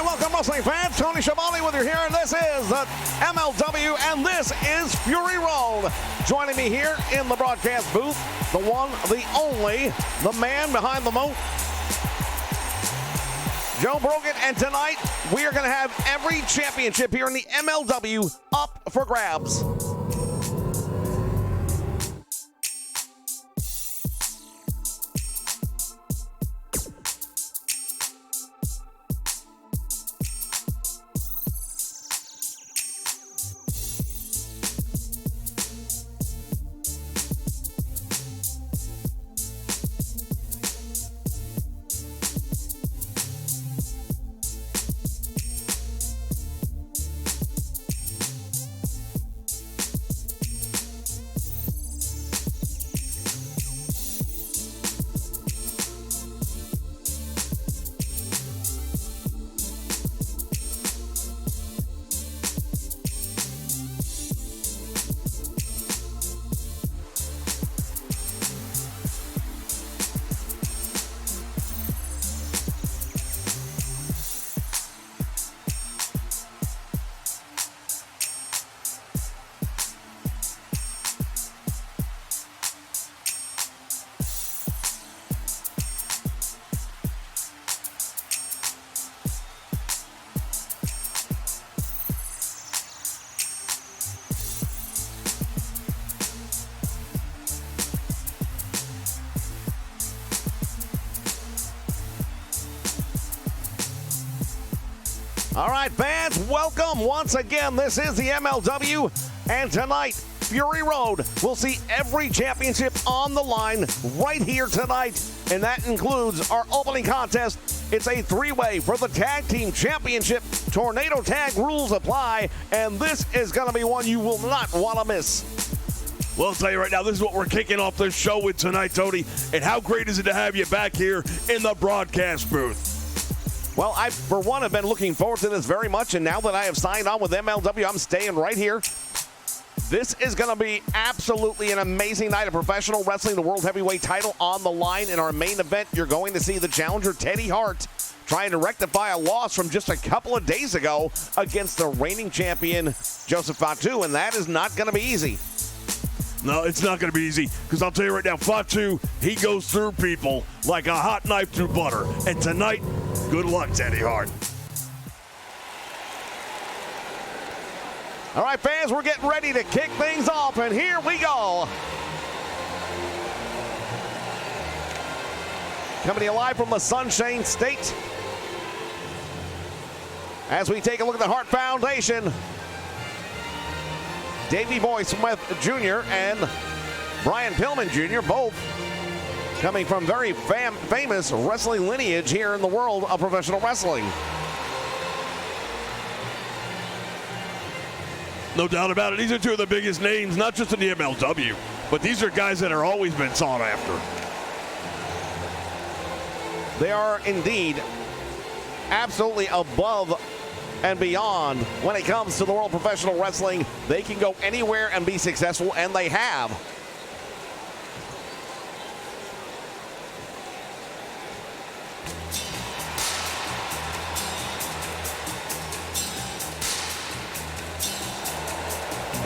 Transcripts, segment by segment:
right, welcome wrestling fans. Tony Schiavone with you here, and this is the MLW, and this is Fury Road. Joining me here in the broadcast booth, the one, the only, the man behind the moat, Joe Brogan, and tonight we are going to have every championship here in the MLW up for grabs. All right, fans, welcome once again. This is the MLW, and tonight, Fury Road will see every championship on the line right here tonight, and that includes our opening contest. It's a three-way for the Tag Team Championship. Tornado Tag rules apply, and this is going to be one you will not want to miss. Well, I'll tell you right now, this is what we're kicking off this show with tonight, Tony, and how great is it to have you back here in the broadcast booth? Well, I, for one, have been looking forward to this very much, and now that I have signed on with MLW, I'm staying right here. This is going to be absolutely an amazing night of professional wrestling. The World Heavyweight title on the line. In our main event, you're going to see the challenger, Teddy Hart, trying to rectify a loss from just a couple of days ago against the reigning champion, Joseph Fatu, and that is not going to be easy. No, it's not going to be easy, because I'll tell you right now, Fatu, he goes through people like a hot knife through butter. And tonight, good luck, Teddy Hart. All right, fans, we're getting ready to kick things off, and here we go. Coming to you live from the Sunshine State. As we take a look at the Hart Foundation, Davey Boy Smith Jr. and Brian Pillman Jr., both coming from very famous wrestling lineage here in the world of professional wrestling. No doubt about it. These are two of the biggest names, not just in the MLW, but these are guys that have always been sought after. They are indeed absolutely above and beyond when it comes to the world of professional wrestling. They can go anywhere and be successful, and they have.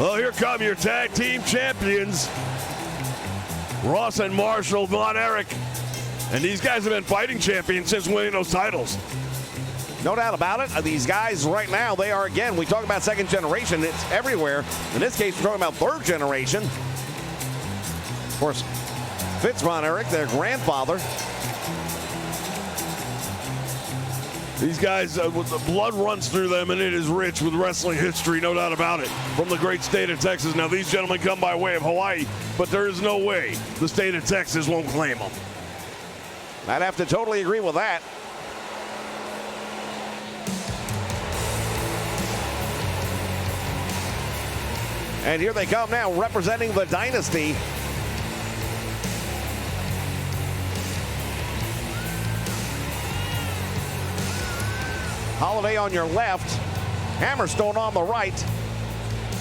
Well, here come your tag team champions, Ross and Marshall Von Erich. And these guys have been fighting champions since winning those titles. No doubt about it. These guys right now, they are, again, we talk about second generation. It's everywhere. In this case, we're talking about third generation. Of course, Fitz Von Erich, their grandfather. These guys, the blood runs through them, and it is rich with wrestling history, no doubt about it, from the great state of Texas. Now, these gentlemen come by way of Hawaii, but there is no way the state of Texas won't claim them. I'd have to totally agree with that. And here they come now, representing the Dynasty. Holiday on your left, Hammerstone on the right.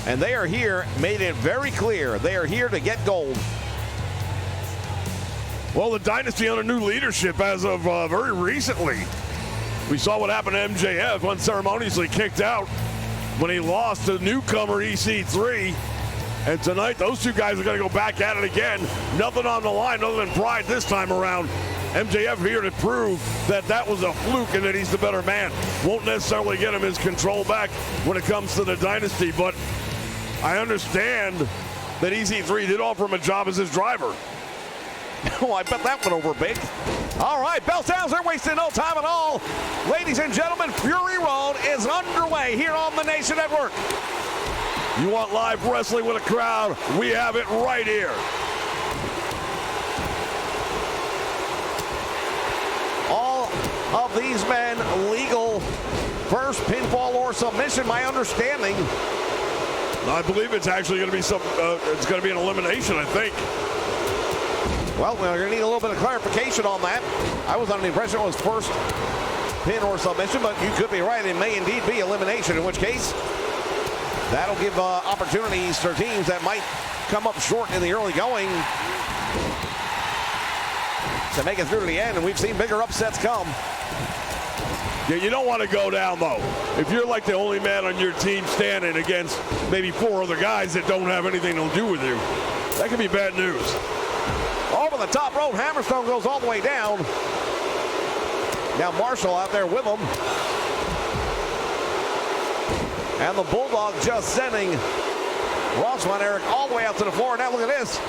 And they are here, made it very clear, they are here to get gold. Well, the Dynasty under new leadership as of very recently. We saw what happened to MJF, unceremoniously kicked out when he lost to newcomer EC3. And tonight, those two guys are going to go back at it again. Nothing on the line other than pride this time around. MJF here to prove that that was a fluke and that he's the better man. Won't necessarily get him his control back when it comes to the dynasty, but I understand that EC3 did offer him a job as his driver. Oh, I bet that went over big. All right, bell sounds, they're wasting no time at all. Ladies and gentlemen, Fury Road is underway here on the Nation Network. You want live wrestling with a crowd? We have it right here. All of these men legal first pinfall or submission, my understanding. I believe it's actually going to be it's going to be an elimination, I think. Well, we're going to need a little bit of clarification on that. I was under the impression it was first pin or submission, but you could be right. It may indeed be elimination, in which case that'll give opportunities for teams that might come up short in the early going to make it through to the end, and we've seen bigger upsets come. Yeah, you don't want to go down, though. If you're like the only man on your team standing against maybe 4 other guys that don't have anything to do with you, that could be bad news. Over the top rope, Hammerstone goes all the way down. Now Marshall out there with him. And the Bulldog just sending Ross Von Erich all the way out to the floor. Now look at this.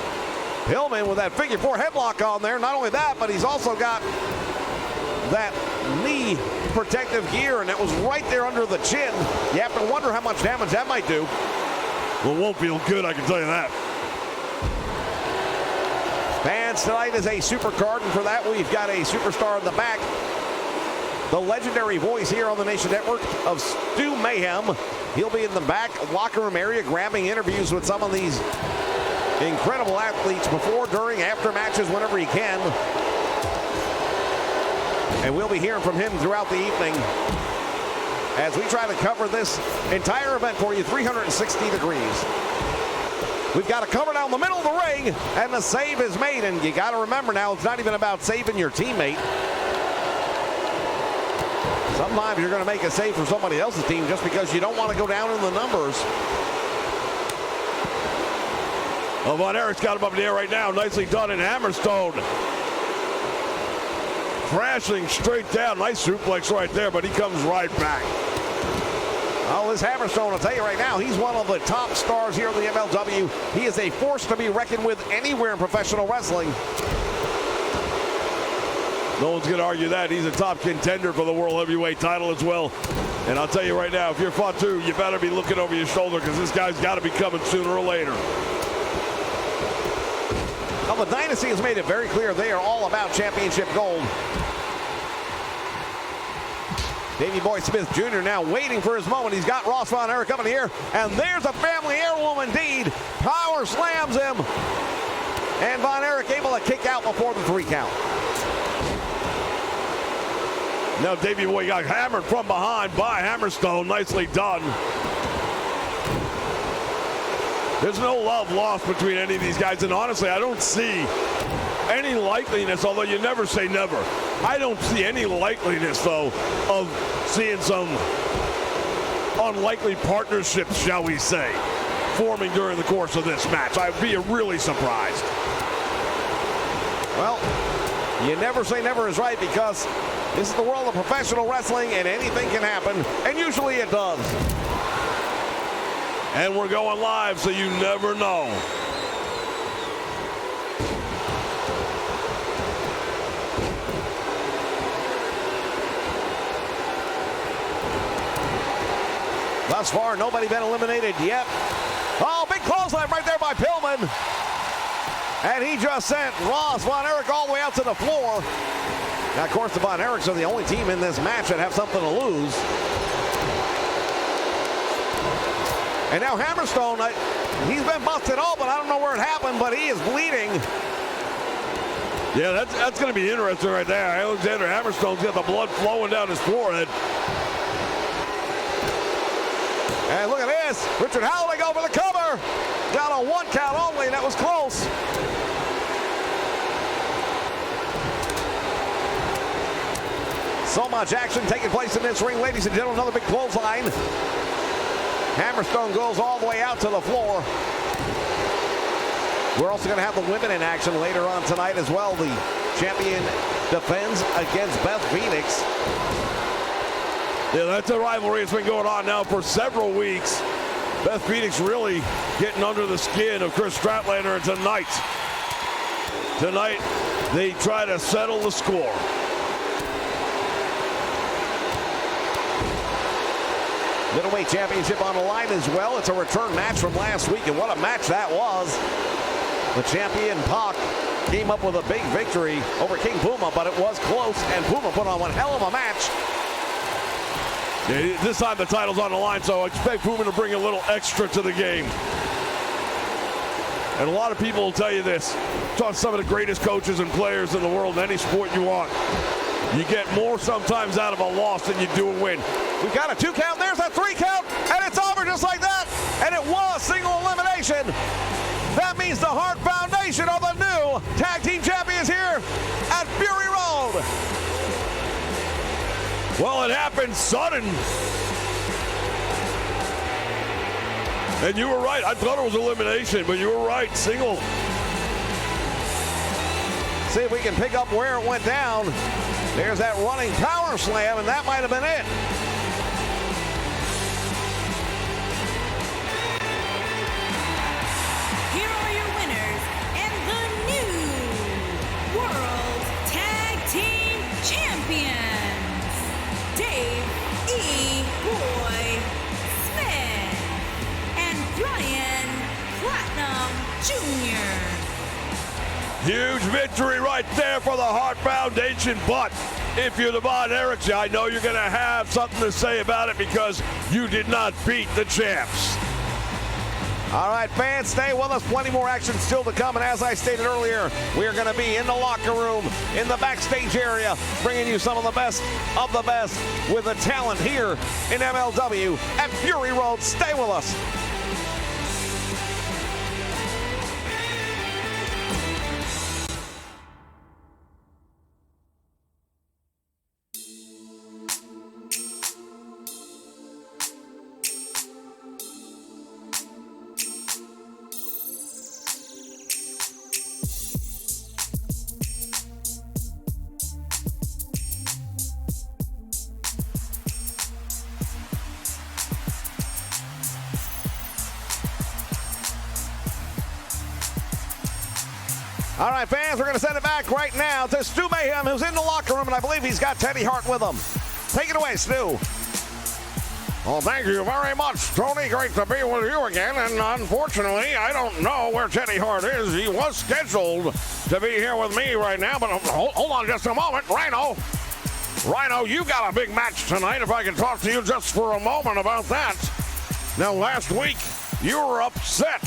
Pillman with that figure 4 headlock on there. Not only that, but he's also got that knee protective gear, and that was right there under the chin. You have to wonder how much damage that might do. Well, it won't feel good, I can tell you that. Fans, tonight is a super card, and for that we've got a superstar in the back. The legendary voice here on the Nation Network of Stu Mayhem. He'll be in the back locker room area grabbing interviews with some of these incredible athletes before, during, after matches, whenever he can. And we'll be hearing from him throughout the evening as we try to cover this entire event for you, 360 degrees. We've got to cover down the middle of the ring, and the save is made. And you got to remember now, it's not even about saving your teammate. Sometimes you're going to make a save for somebody else's team just because you don't want to go down in the numbers. Well, Von Erich's got him up in the air right now. Nicely done in Hammerstone. Crashing straight down. Nice suplex right there, but he comes right back. Oh, this Hammerstone, I'll tell you right now, he's one of the top stars here in the MLW. He is a force to be reckoned with anywhere in professional wrestling. No one's going to argue that. He's a top contender for the World Heavyweight title as well. And I'll tell you right now, if you're Fatu, you better be looking over your shoulder because this guy's got to be coming sooner or later. Well, the Dynasty has made it very clear they are all about championship gold. Davey Boy Smith Jr. now waiting for his moment. He's got Ross Von Erich coming here, and there's a family heirloom indeed. Power slams him, and Von Erich able to kick out before the 3 count. Now Davey Boy got hammered from behind by Hammerstone. Nicely done. There's no love lost between any of these guys, and honestly, I don't see any likeliness, although you never say never. I don't see any likeliness, though, of seeing some unlikely partnerships, shall we say, forming during the course of this match. I'd be really surprised. Well, you never say never is right because this is the world of professional wrestling and anything can happen, and usually it does. And we're going live, so you never know. Thus far, nobody been eliminated yet. Oh, big clothesline right there by Pillman. And he just sent Ross Von Erich all the way out to the floor. Now, of course, the Von Erichs are the only team in this match that have something to lose. And now Hammerstone, he's been busted open. I don't know where it happened, but he is bleeding. Yeah, that's going to be interesting right there. Alexander Hammerstone's got the blood flowing down his forehead. And look at this. Richard Howling over the cover. Got a 1 count only, and that was close. So much action taking place in this ring, ladies and gentlemen. Another big clothesline. Hammerstone goes all the way out to the floor. We're also going to have the women in action later on tonight as well. The champion defends against Beth Phoenix. Yeah, that's a rivalry that's been going on now for several weeks. Beth Phoenix really getting under the skin of Chris Stratlander, and tonight they try to settle the score. Middleweight championship on the line as well. It's a return match from last week, and what a match that was. The champion Pac came up with a big victory over King Puma, but it was close, and Puma put on one hell of a match. Yeah, this time the title's on the line, so I expect Puma to bring a little extra to the game. And a lot of people will tell you this. Talk to some of the greatest coaches and players in the world in any sport you want. You get more sometimes out of a loss than you do a win. We've got a 2 count, there's a 3 count, and it's over just like that. And it was single elimination. That means the Hart Foundation are the new tag team champions here at Fury Road. Well, it happened sudden. And you were right. I thought it was elimination, but you were right. Single. See if we can pick up where it went down. There's that running power slam, and that might have been it. Here are your winners and the new World Tag Team Champions, Dave E. Boy Smith and Brian Platinum Jr. Huge victory right there for the Hart Foundation. But if you're the Von Erichs, I know you're going to have something to say about it because you did not beat the champs. All right, fans, stay with us. Plenty more action still to come. And as I stated earlier, we are going to be in the locker room, in the backstage area, bringing you some of the best with the talent here in MLW at Fury Road. Stay with us. All right, fans, we're going to send it back right now to Stu Mayhem, who's in the locker room, and I believe he's got Teddy Hart with him. Take it away, Stu. Well, thank you very much, Tony. Great to be with you again. And unfortunately, I don't know where Teddy Hart is. He was scheduled to be here with me right now, but hold on just a moment. Rhino, you got a big match tonight. If I can talk to you just for a moment about that. Now, last week, you were upset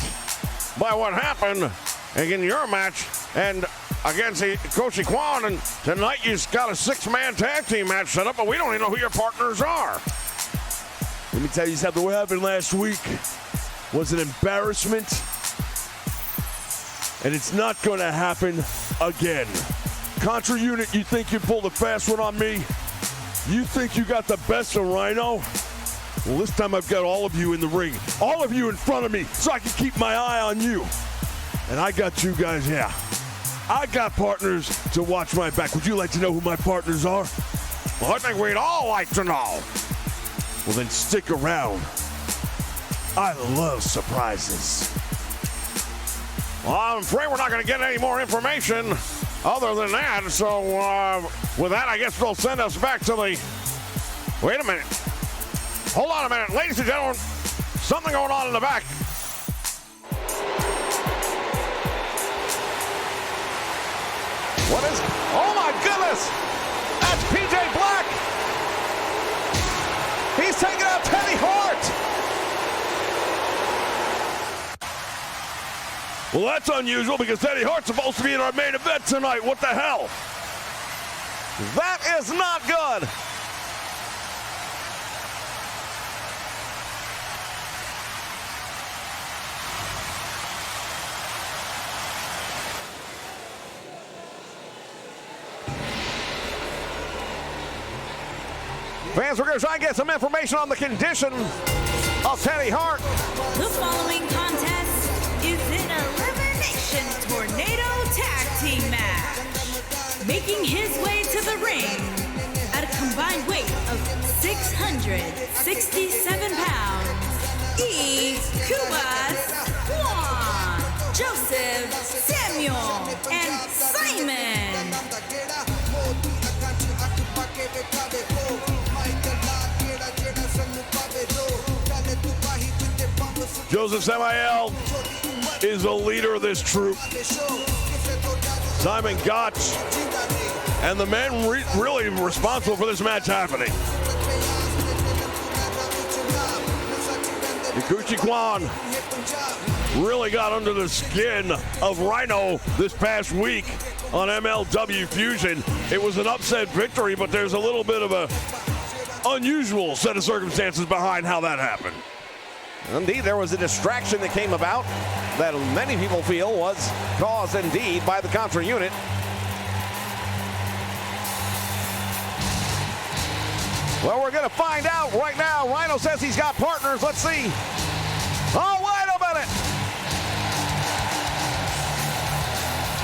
by what happened in your match and against Koshi Kwan, and tonight you got a 6-man tag team match set up, but we don't even know who your partners are. Let me tell you something. What happened last week was an embarrassment, and it's not going to happen again. Contra Unit, you think you pulled a fast one on me? You think you got the best of Rhino? Well, this time I've got all of you in the ring, all of you in front of me, so I can keep my eye on you. And I got you guys, yeah. I got partners to watch my back. Would you like to know who my partners are? Well, I think we'd all like to know. Well, then stick around. I love surprises. Well, I'm afraid we're not going to get any more information other than that. So with that, I guess they'll send us back to the... Wait a minute. Hold on a minute. Ladies and gentlemen, something going on in the back. What is... Oh, my goodness! That's PJ Black! He's taking out Teddy Hart! Well, that's unusual because Teddy Hart's supposed to be in our main event tonight. What the hell? That is not good! Fans, we're going to try and get some information on the condition of Teddy Hart. The following contest is an elimination tornado tag team match. Making his way to the ring at a combined weight of 667 pounds, Cubas, Juan, Joseph, Samuel, and Simon. Joseph Samael is the leader of this troop. Simon Gotch and the men really responsible for this match happening. Ikuchi Kwan really got under the skin of Rhino this past week on MLW Fusion. It was an upset victory, but there's a little bit of a unusual set of circumstances behind how that happened. Indeed, there was a distraction that came about that many people feel was caused indeed by the Contra unit. Well, we're going to find out right now. Rhino says he's got partners. Let's see. Oh, wait a minute.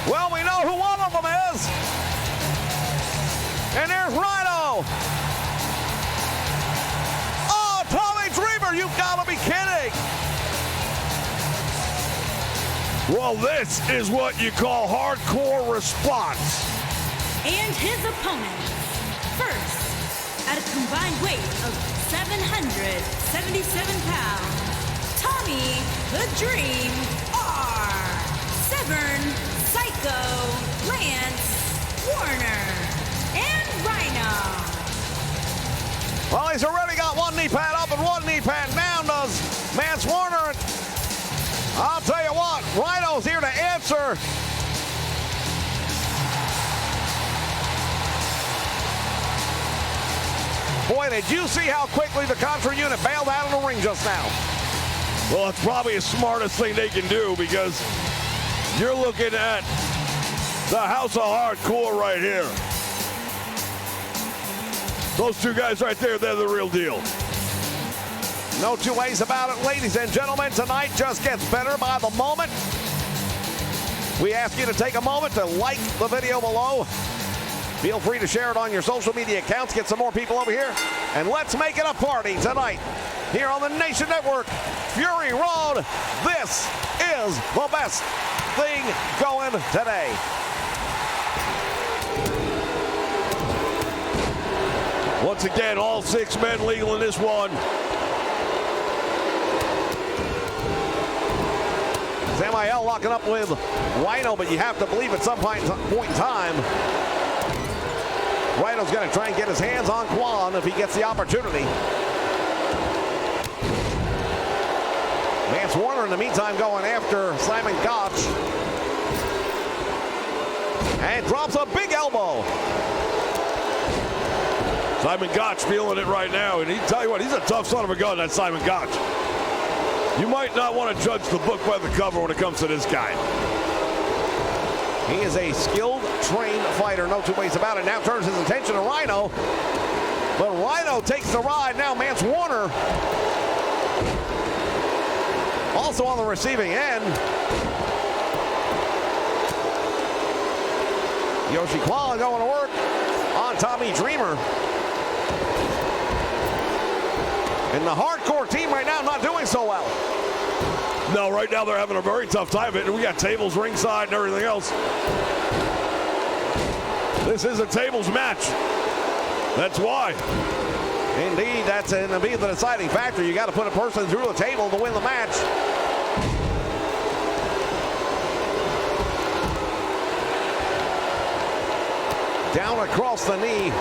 Well, we know who one of them is. And there's Rhino. Oh, Tommy Dreamer, you've got to be kidding. Well, this is what you call hardcore response. And his opponent, first, at a combined weight of 777 pounds, Tommy the Dream R. Severn Psycho Lance Warner and Rhino. Well, he's already got one knee pad up and one knee pad down, does Lance Warner. I'll tell you what, Rhino's here to answer. Boy, did you see how quickly the Contra unit bailed out of the ring just now? Well, it's probably the smartest thing they can do because you're looking at the House of Hardcore right here. Those two guys right there, they're the real deal. No two ways about it, ladies and gentlemen. Tonight just gets better by the moment. We ask you to take a moment to like the video below. Feel free to share it on your social media accounts. Get some more people over here. And let's make it a party tonight here on the Nation Network. Fury Road. This is the best thing going today. Once again, all 6 men legal in this one. Samael locking up with Rhino, but you have to believe at some point in time, Rhino's going to try and get his hands on Kwan if he gets the opportunity. Lance Warner in the meantime going after Simon Gotch. And drops a big elbow. Simon Gotch feeling it right now, and he tell you what, he's a tough son of a gun, that Simon Gotch. You might not want to judge the book by the cover when it comes to this guy. He is a skilled, trained fighter, no two ways about it. Now turns his attention to Rhino. But Rhino takes the ride. Now Lance Warner also on the receiving end. Yoshi Kwan going to work on Tommy Dreamer. And the hardcore team right now not doing so well. No, right now they're having a very tough time of it. We got tables ringside and everything else. This is a tables match. That's why. Indeed, that's going to be the deciding factor. You got to put a person through the table to win the match. Down across the knee.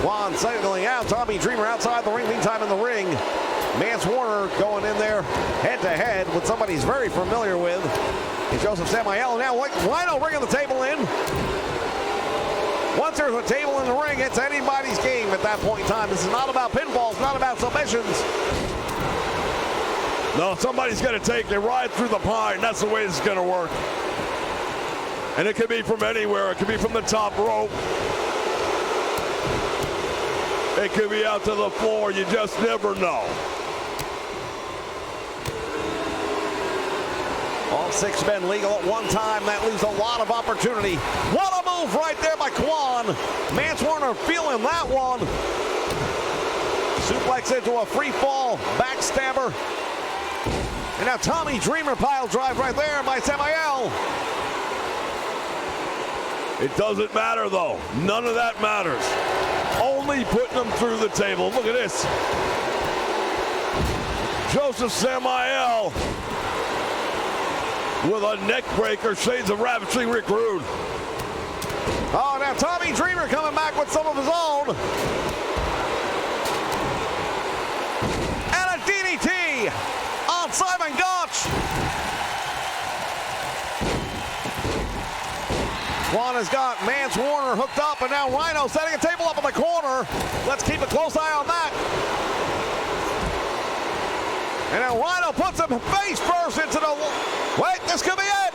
Juan signaling out. Tommy Dreamer outside the ring. Meantime in the ring, Lance Warner going in there head-to-head with somebody he's very familiar with. And Joseph Samael. Now Rhino bringing the table in. Once there's a table in the ring, it's anybody's game at that point in time. This is not about pinfalls, it's not about submissions. No, somebody's going to take it right through the pine. That's the way this is going to work. And it could be from anywhere. It could be from the top rope. It could be out to the floor. You just never know. All 6 men legal at one time. That leaves a lot of opportunity. What a move right there by Kwan. Mance Warner feeling that one. Suplex into a free fall backstabber. And now Tommy Dreamer pile drive right there by Samael. It doesn't matter, though. None of that matters. Only putting them through the table. Look at this. Joseph Samael with a neck breaker, shades of Ravishing Rick Rude. Oh, now Tommy Dreamer coming back with some of his own. And a DDT on Simon Gotch. Juan has got Mance Warner hooked up, and now Rhino setting a table up in the corner. Let's keep a close eye on that. And now Rhino puts him face first into the... Wait, this could be it.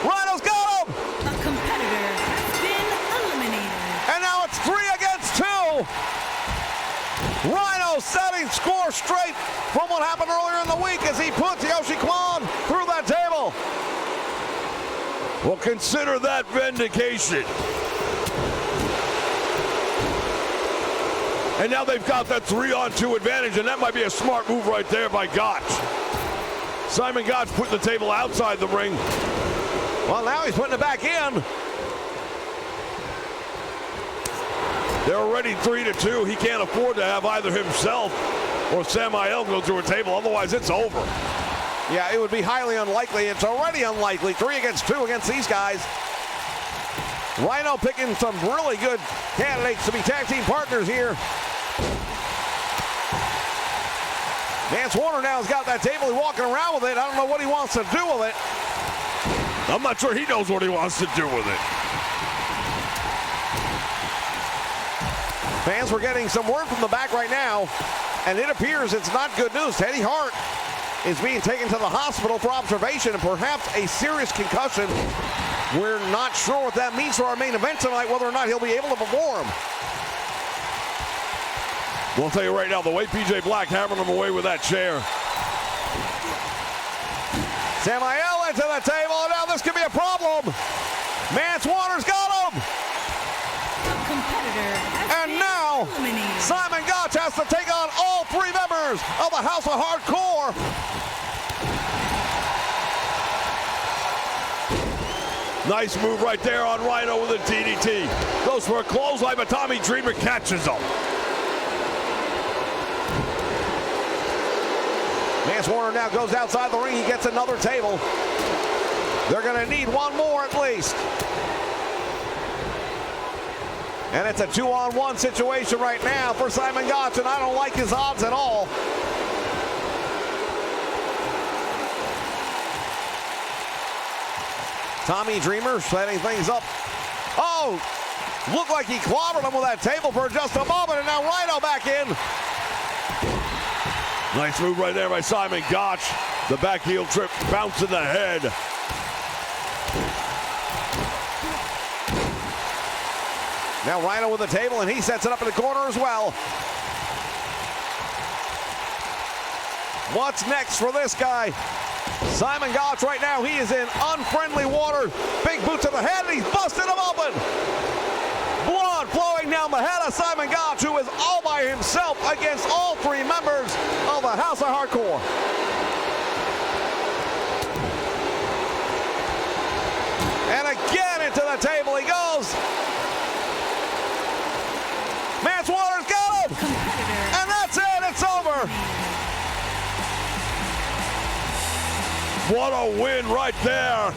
Rhino's got him. A competitor has been eliminated. And now it's 3 against 2. Rhino setting score straight from what happened earlier in the week as he puts Yoshi Kwan through that table. Well, consider that vindication. And now they've got that 3-on-2 advantage, and that might be a smart move right there by Gotch. Simon Gotch putting the table outside the ring. Well, now he's putting it back in. They're already 3-2. He can't afford to have either himself or Samael go through a table. Otherwise, it's over. Yeah, it would be highly unlikely. It's already unlikely. 3 against 2 against these guys. Rhino picking some really good candidates to be tag team partners here. Mance Warner now has got that table. He's walking around with it. I don't know what he wants to do with it. I'm not sure he knows what he wants to do with it. Fans, we're getting some word from the back right now, and it appears it's not good news. Teddy Hart is being taken to the hospital for observation and perhaps a serious concussion. We're not sure what that means for our main event tonight, whether or not he'll be able to perform. We'll tell you right now, the way PJ Black hammered him away with that chair. Samael into the table, and now this could be a problem. Mance Warner's got him. A competitor has And been now, eliminated. Simon Gotch has to take on all 3 members of the House of Hardcore. Nice move right there on Rhino with a DDT. Goes for a clothesline, but Tommy Dreamer catches him. Mance Warner now goes outside the ring. He gets another table. They're going to need one more at least. And it's a 2-on-1 situation right now for Simon Gotch, and I don't like his odds at all. Tommy Dreamer setting things up. Oh, looked like he clobbered him with that table for just a moment, and now Rhino back in. Nice move right there by Simon Gotch. The back heel trip, bounce in the head. Now Rhino with the table, and he sets it up in the corner as well. What's next for this guy? Simon Gotch right now, he is in unfriendly water. Big boot to the head, and he's busted him open. Blood flowing down the head of Simon Gotch, who is all by himself against all 3 members of the House of Hardcore. And again into the table he goes. Mance Warner's got him. And that's it, it's over. What a win right there.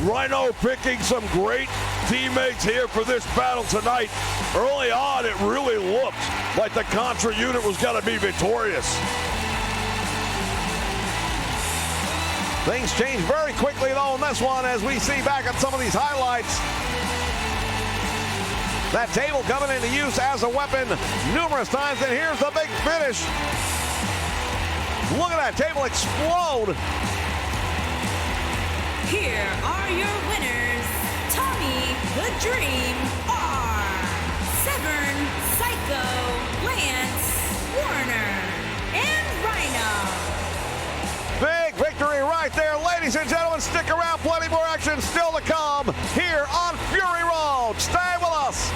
Rhino picking some great teammates here for this battle tonight. Early on, it really looked like the Contra unit was going to be victorious. Things change very quickly, though, in this one as we see back at some of these highlights. That table coming into use as a weapon numerous times, and here's the big finish. Look at that table explode. Here are your winners, Tommy the Dream R, Severn Psycho, Lance Warner, and Rhino. Big victory right there, ladies and gentlemen. Stick around, plenty more action still to come here on Fury Road. Stay with us.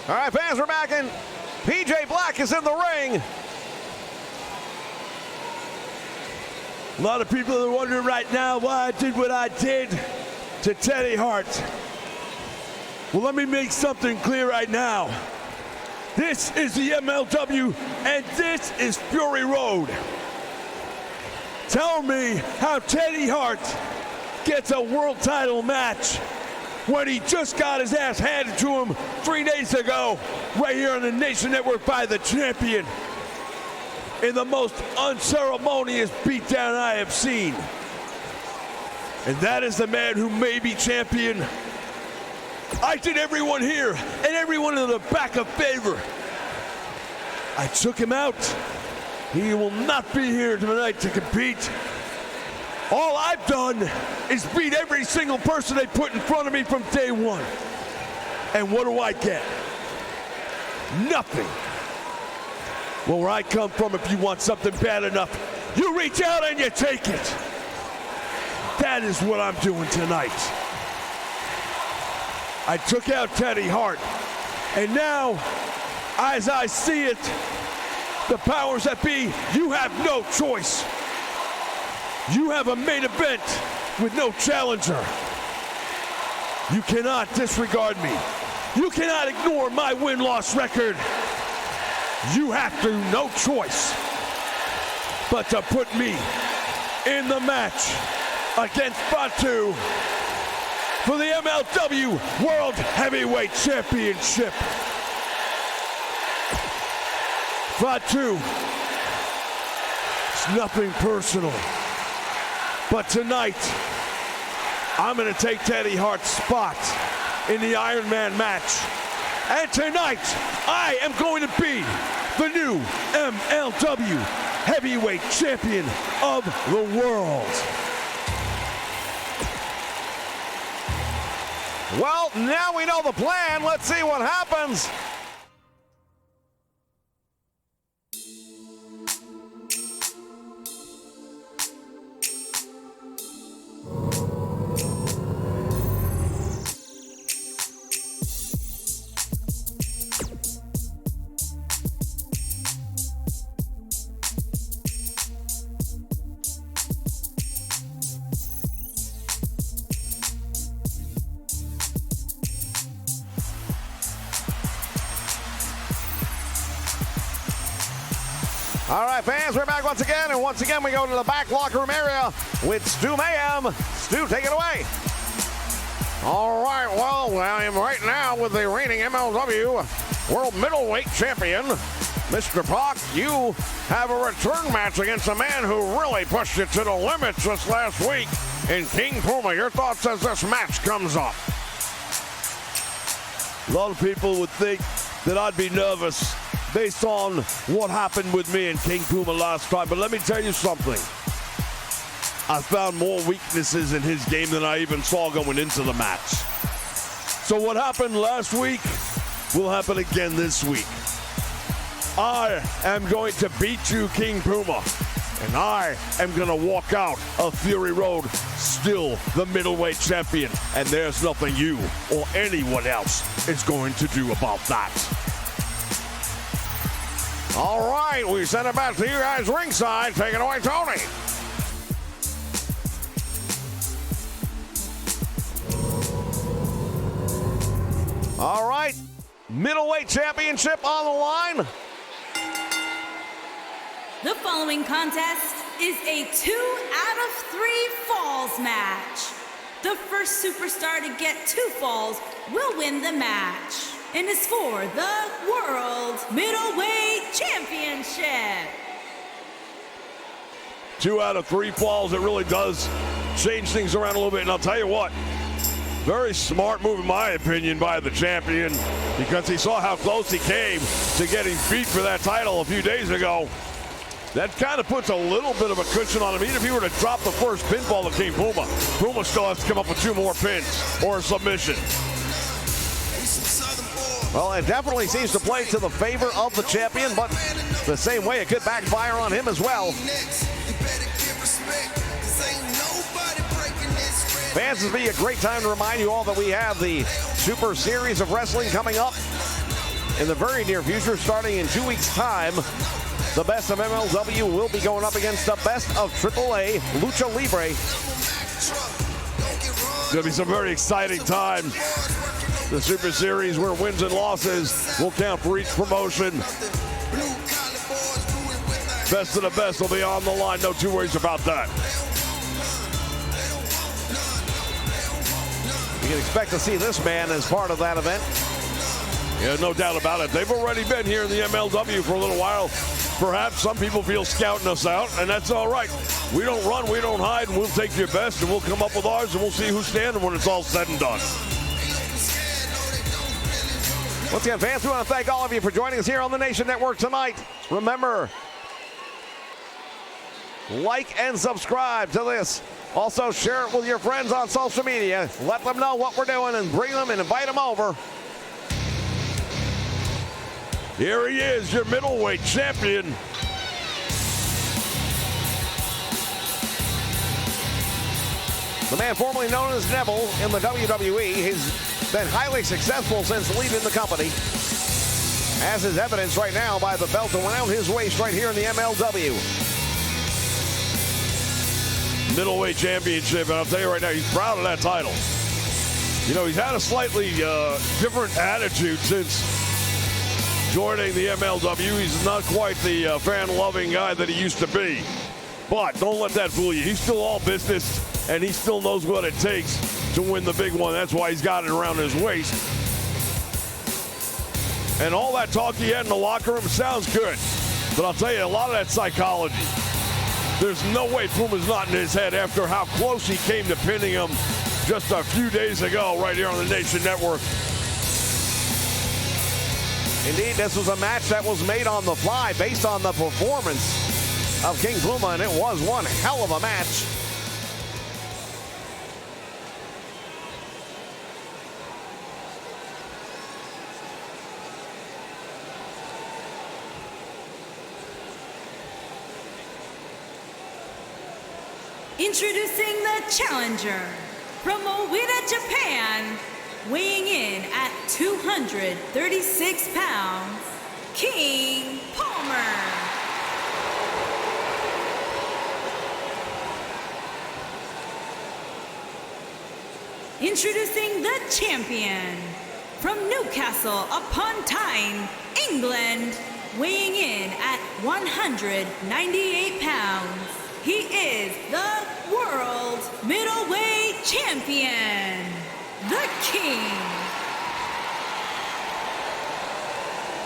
All right, fans, we're back, and PJ Black is in the ring. A lot of people are wondering right now why I did what I did to Teddy Hart. Well, let me make something clear right now. This is the MLW, and this is Fury Road. Tell me how Teddy Hart gets a world title match when he just got his ass handed to him 3 days ago, right here on the Nation Network by the champion, in the most unceremonious beatdown I have seen. And that is the man who may be champion. I did everyone here and everyone in the back a favor. I took him out. He will not be here tonight to compete. All I've done is beat every single person they put in front of me from day one. And what do I get? Nothing. Well, where I come from, if you want something bad enough, you reach out and you take it. That is what I'm doing tonight. I took out Teddy Hart, and now, as I see it, the powers that be, you have no choice. You have a main event with no challenger. You cannot disregard me. You cannot ignore my win-loss record. You have to, no choice but to put me in the match against Fatu for the MLW World Heavyweight Championship. Fatu, it's nothing personal. But tonight, I'm going to take Teddy Hart's spot in the Iron Man match. And tonight, I am going to be the new MLW Heavyweight Champion of the world. Well, now we know the plan. Let's see what happens. All right, fans, we're back once again, and once again we go to the back locker room area with Stu Mayhem. Stu, take it away. All right, well, I am right now with the reigning MLW World Middleweight Champion, Mr. Pac. You have a return match against a man who really pushed you to the limits this last week in King Puma. Your thoughts as this match comes up? A lot of people would think that I'd be nervous based on what happened with me and King Puma last time. But let me tell you something. I found more weaknesses in his game than I even saw going into the match. So what happened last week will happen again this week. I am going to beat you, King Puma. And I am going to walk out of Fury Road still the middleweight champion. And there's nothing you or anyone else is going to do about that. All right, we send it back to you guys ringside. Take it away, Tony. All right, middleweight championship on the line. The following contest is a 2 out of 3 falls match. The first superstar to get 2 falls will win the match and is for the World Middleweight Championship. 2 out of 3 falls, it really does change things around a little bit. And I'll tell you what, very smart move in my opinion by the champion, because he saw how close he came to getting beat for that title a few days ago. That kind of puts a little bit of a cushion on him. Even if he were to drop the first pinfall to King Puma, Puma still has to come up with 2 more pins or a submission. Well, it definitely seems to play to the favor of the champion, but the same way it could backfire on him as well. Fans, this will be a great time to remind you all that we have the Super Series of Wrestling coming up in the very near future, starting in 2 weeks' time. The best of MLW will be going up against the best of AAA Lucha Libre. It's going to be some very exciting time. The Super Series, where wins and losses will count for each promotion. Best of the best will be on the line, no 2 ways about that. You can expect to see this man as part of that event. Yeah, no doubt about it. They've already been here in the MLW for a little while. Perhaps some people feel scouting us out, and that's all right. We don't run, we don't hide, and we'll take your best, and we'll come up with ours, and we'll see who's standing when it's all said and done. Once again, fans, we want to thank all of you for joining us here on the Nation Network tonight. Remember, like and subscribe to this. Also, share it with your friends on social media. Let them know what we're doing and bring them and invite them over. Here he is, your middleweight champion. The man formerly known as Neville in the WWE. He's been highly successful since leaving the company, as is evidenced right now by the belt around his waist right here in the MLW. Middleweight championship, and I'll tell you right now, he's proud of that title. You know, he's had a slightly different attitude since joining the MLW. He's not quite the fan-loving guy that he used to be. But don't let that fool you. He's still all business, and he still knows what it takes to win the big one. That's why he's got it around his waist. And all that talk he had in the locker room sounds good. But I'll tell you, a lot of that psychology. There's no way Puma's not in his head after how close he came to pinning him just a few days ago right here on the Nation Network. Indeed, this was a match that was made on the fly based on the performance of King Puma, and it was one hell of a match. Introducing the challenger from Owita, Japan, weighing in at 236 pounds, King Palmer. Introducing the champion from Newcastle upon Tyne, England, weighing in at 198 pounds. He is the World Middleweight Champion, the King.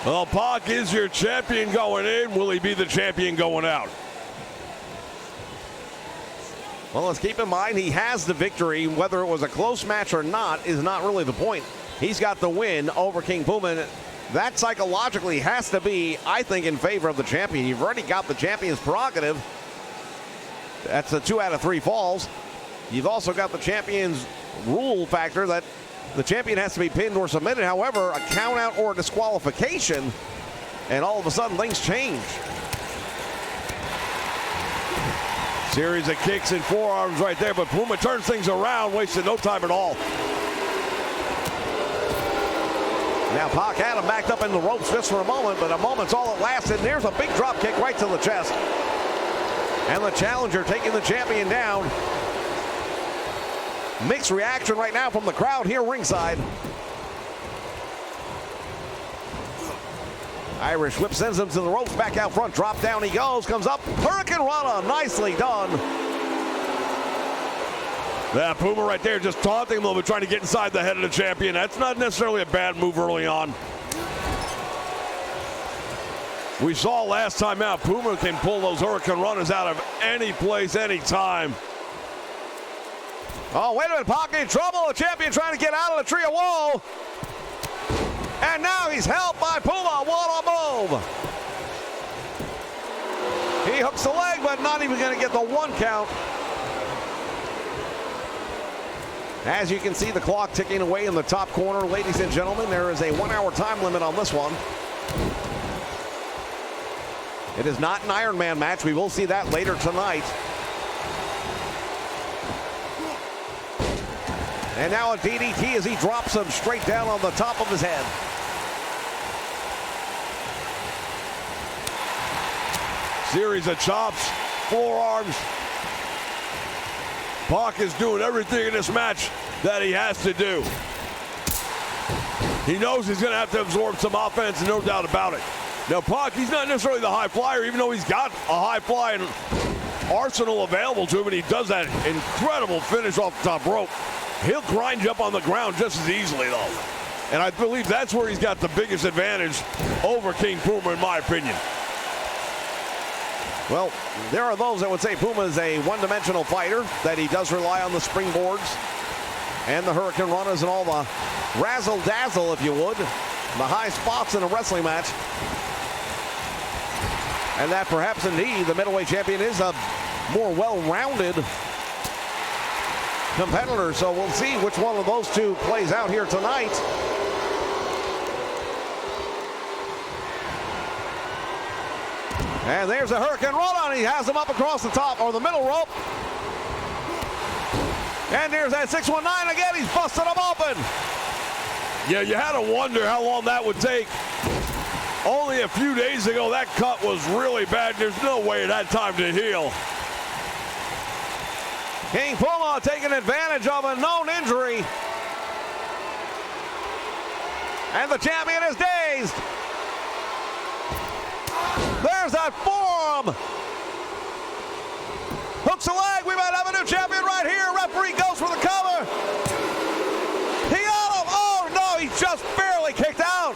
Well, Pac is your champion going in. Will he be the champion going out? Well, let's keep in mind he has the victory. Whether it was a close match or not is not really the point. He's got the win over King Puma. And that psychologically has to be, I think, in favor of the champion. You've already got the champion's prerogative. That's a 2 out of 3 falls. You've also got the champion's rule factor that the champion has to be pinned or submitted. However, a count out or a disqualification and all of a sudden things change. Series of kicks and forearms right there, but Puma turns things around, wasted no time at all. Now Pac had him backed up in the ropes just for a moment, but a moment's all it lasted. And there's a big drop kick right to the chest. And the challenger taking the champion down. Mixed reaction right now from the crowd here ringside. Irish whip sends him to the ropes, back out front, drop down he goes, comes up, Hurricane Rana, nicely done. Yeah, Puma right there just taunting him a little bit, trying to get inside the head of the champion. That's not necessarily a bad move early on. We saw last time out, Puma can pull those Hurricane Runners out of any place, any time. Oh, wait a minute, Pac in trouble. The champion trying to get out of the tree of woe. And now he's helped by Puma. What a move. He hooks the leg, but not even going to get the 1 count. As you can see, the clock ticking away in the top corner. Ladies and gentlemen, there is a 1-hour time limit on this one. It is not an Iron Man match. We will see that later tonight. And now a DDT as he drops him straight down on the top of his head. Series of chops, forearms. Pac is doing everything in this match that he has to do. He knows he's going to have to absorb some offense, no doubt about it. Now, Pac, he's not necessarily the high flyer, even though he's got a high flying arsenal available to him, and he does that incredible finish off the top rope. He'll grind you up on the ground just as easily, though. And I believe that's where he's got the biggest advantage over King Puma, in my opinion. Well, there are those that would say Puma is a one-dimensional fighter, that he does rely on the springboards and the Hurricane Runners and all the razzle-dazzle, if you would, the high spots in a wrestling match. And that perhaps indeed the middleweight champion is a more well-rounded competitor. So we'll see which one of those two plays out here tonight. And there's a Hurricane Rana. He has him up across the top or the middle rope. And there's that 619 again. He's busted him open. Yeah, you had to wonder how long that would take. Only a few days ago, that cut was really bad. There's no way it had time to heal. King Puma taking advantage of a known injury. And the champion is dazed. There's that forearm. Hooks a leg. We might have a new champion right here. Referee goes for the cover. He got him. Oh, no, he just barely kicked out.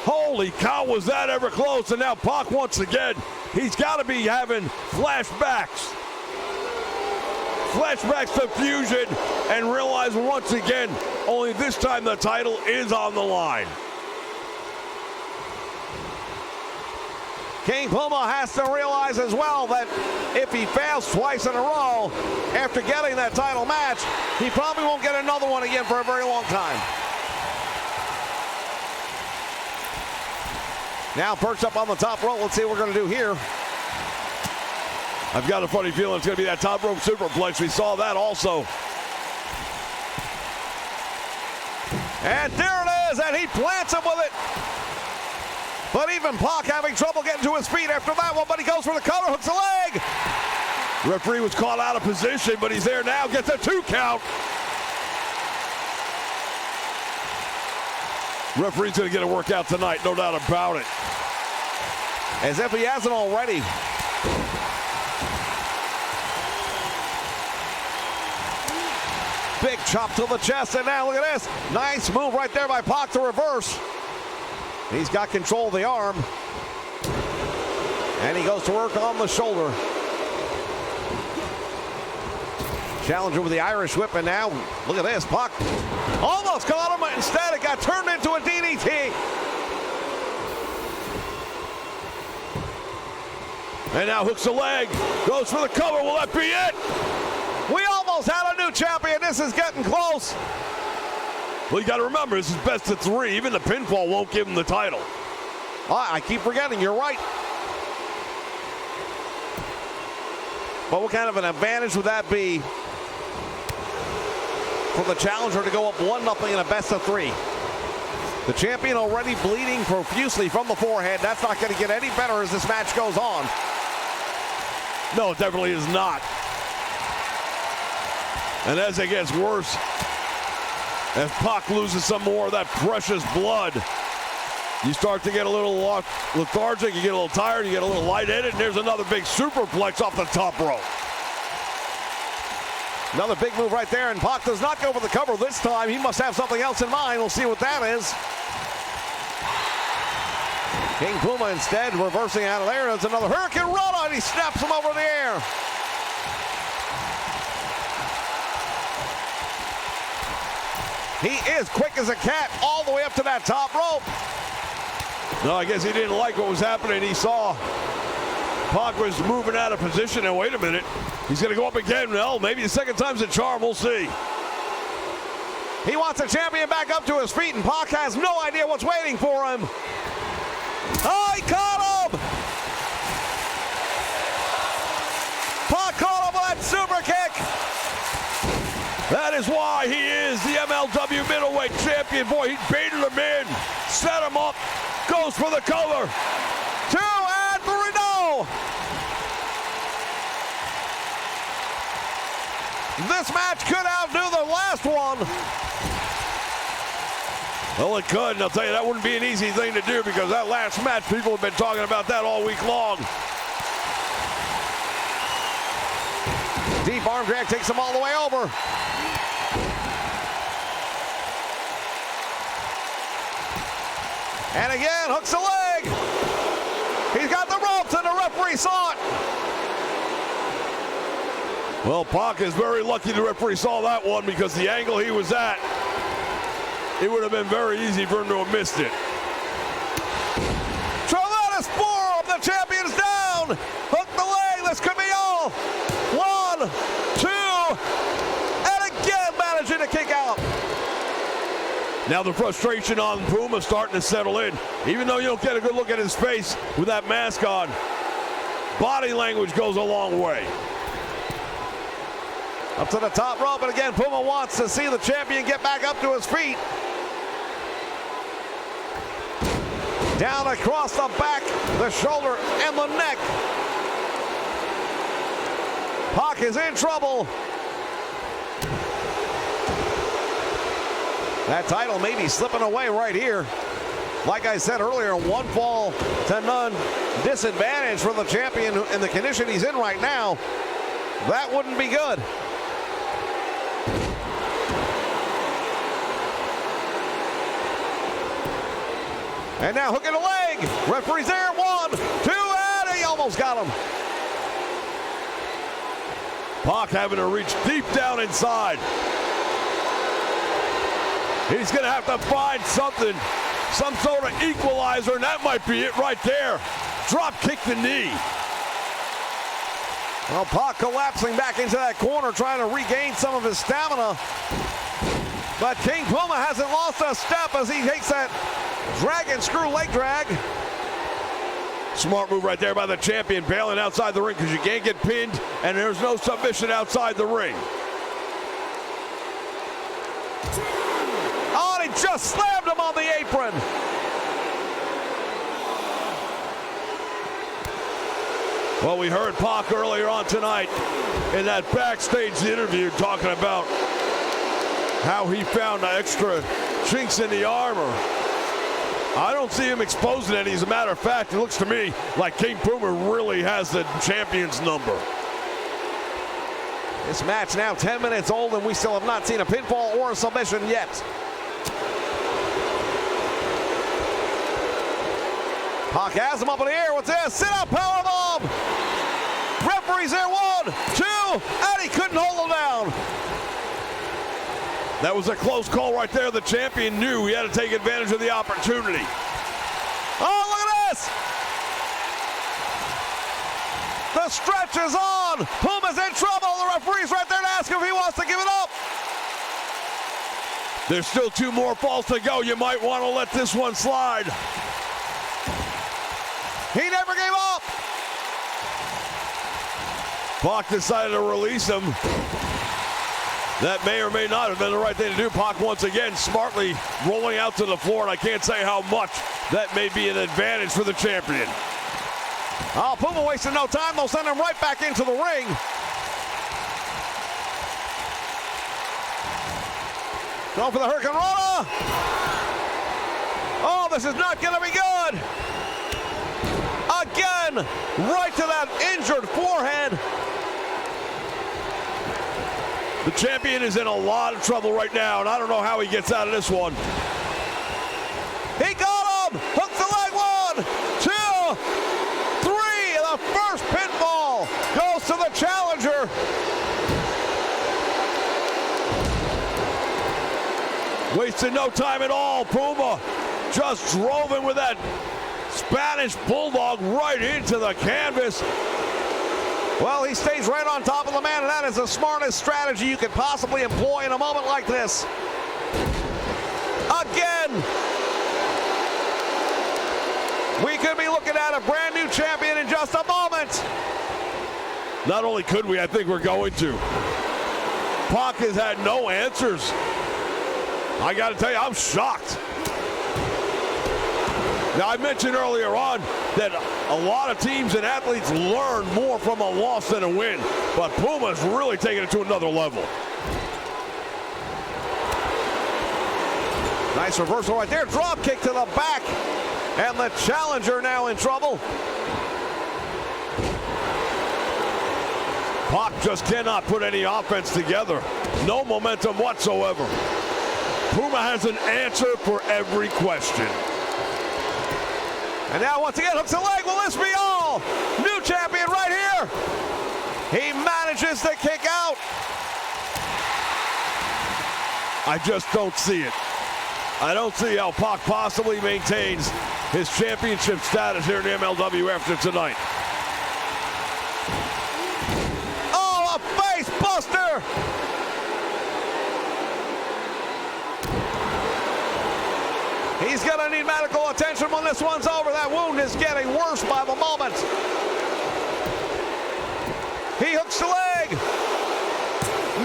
Holy cow, was that ever close? And now Pac once again, he's got to be having flashbacks. Flashbacks to Fusion and realize once again, only this time the title is on the line. King Puma has to realize as well that if he fails twice in a row after getting that title match, he probably won't get another one again for a very long time. Now perched up on the top rope. Let's see what we're going to do here. I've got a funny feeling it's going to be that top rope superplex. We saw that also. And there it is, and he plants him with it. But even Pac having trouble getting to his feet after that one, but he goes for the cover, hooks the leg. Referee was caught out of position, but he's there now, gets a 2 count. Referee's going to get a workout tonight, no doubt about it. As if he hasn't already. Big chop to the chest, and now look at this. Nice move right there by Pac to reverse. He's got control of the arm. And he goes to work on the shoulder. Challenger with the Irish whip, and now look at this. Pac almost caught him, but instead it got turned into a DDT. And now hooks the leg, goes for the cover. Will that be it? We almost had a new champion. This is getting close. Well, you got to remember, this is best of 3. Even the pinfall won't give him the title. I keep forgetting, you're right. But what kind of an advantage would that be for the challenger to go up 1-0 in a best of 3? The champion already bleeding profusely from the forehead. That's not going to get any better as this match goes on. No, it definitely is not. And as it gets worse, as Pac loses some more of that precious blood, you start to get a little lethargic, you get a little tired, you get a little lightheaded, and there's another big superplex off the top rope. Another big move right there, and Pac does not go for the cover this time. He must have something else in mind. We'll see what that is. King Puma instead reversing out of there. There's another Hurricane Rana, and he snaps him over the air. He is quick as a cat all the way up to that top rope. No, I guess he didn't like what was happening. He saw Pac was moving out of position, and wait a minute, he's going to go up again. Well, maybe the second time's a charm. We'll see. He wants the champion back up to his feet, and Pac has no idea what's waiting for him. Oh, he caught him! Pac caught him with that super kick. That is why he is the MLW middleweight champion. Boy, he baited him in, set him up, goes for the cover. 2 and 3, no! This match could outdo the last one. Well, it could, and I'll tell you, that wouldn't be an easy thing to do because that last match, people have been talking about that all week long. Deep arm drag takes him all the way over. And again, hooks a leg. He's got the ropes, and the referee saw it. Well, Pac is very lucky the referee saw that one because the angle he was at, it would have been very easy for him to have missed it. Tremendous forearm. The champion's down. Hook the leg. This could be all. 1, 2, and again managing to kick out. Now the frustration on Puma starting to settle in. Even though you don't get a good look at his face with that mask on, body language goes a long way. Up to the top rope, and again, Puma wants to see the champion get back up to his feet. Down across the back, the shoulder, and the neck. Pac is in trouble. That title may be slipping away right here. Like I said earlier, 1 fall to none disadvantage for the champion in the condition he's in right now. That wouldn't be good. And now hooking a leg. Referee's there. 1, 2, and he almost got him. Pac having to reach deep down inside. He's going to have to find something, some sort of equalizer, and that might be it right there. Drop kick the knee. Well, Pac collapsing back into that corner, trying to regain some of his stamina. But King Puma hasn't lost a step as he takes that dragon screw leg drag. Smart move right there by the champion, bailing outside the ring because you can't get pinned and there's no submission outside the ring. Oh, and he just slammed him on the apron. Well, we heard Pac earlier on tonight in that backstage interview talking about how he found extra chinks in the armor. I don't see him exposing any. As a matter of fact, it looks to me like King Puma really has the champion's number. This match now 10 minutes old, and we still have not seen a pinfall or a submission yet. Pac has him up in the air. What's this? Sit-out powerbomb. Referee's there. 1, 2, and he couldn't hold him down. That was a close call right there. The champion knew he had to take advantage of the opportunity. Oh, look at this! The stretch is on. Puma's in trouble. The referee's right there to ask him if he wants to give it up. There's still 2 more falls to go. You might want to let this one slide. He never gave up. Pac decided to release him. That may or may not have been the right thing to do. Pac once again smartly rolling out to the floor, and I can't say how much that may be an advantage for the champion. Oh, Puma wasting no time. They'll send him right back into the ring. Going for the Hurricane Rana. Oh, this is not going to be good. Again, right to that injured forehead. The champion is in a lot of trouble right now, and I don't know how he gets out of this one. He got him! Hooks the leg, 1, 2, 3. The first pinfall goes to the challenger. Wasted no time at all. Puma just drove him with that Spanish Bulldog right into the canvas. Well, he stays right on top of the man, and that is the smartest strategy you could possibly employ in a moment like this. Again. We could be looking at a brand new champion in just a moment. Not only could we, I think we're going to. Pac has had no answers. I got to tell you, I'm shocked. Now, I mentioned earlier on that a lot of teams and athletes learn more from a loss than a win, but Puma's really taking it to another level. Nice reversal right there. Drop kick to the back, and the challenger now in trouble. Pac just cannot put any offense together. No momentum whatsoever. Puma has an answer for every question. And now once again hooks the leg. Will this be all? New champion right here. He manages to kick out. I just don't see it. I don't see how Pac possibly maintains his championship status here in the MLW after tonight. Oh, a face buster. He's going to need medical attention when this one's over. That wound is getting worse by the moment. He hooks the leg.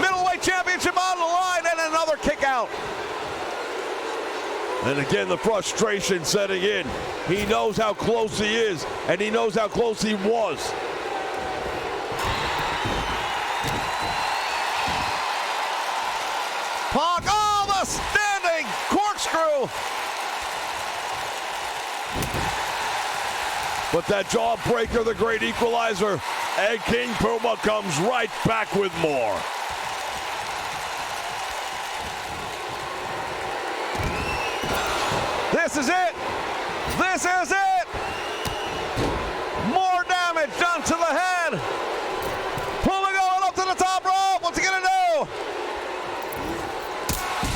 Middleweight championship on the line, and another kick out. And again, the frustration setting in. He knows how close he is, and he knows how close he was. Pac, oh, the standing corkscrew. But that jawbreaker, the great equalizer, and King Puma comes right back with more. This is it. This is it. More damage done to the head. Puma going up to the top rope. What's he going to do?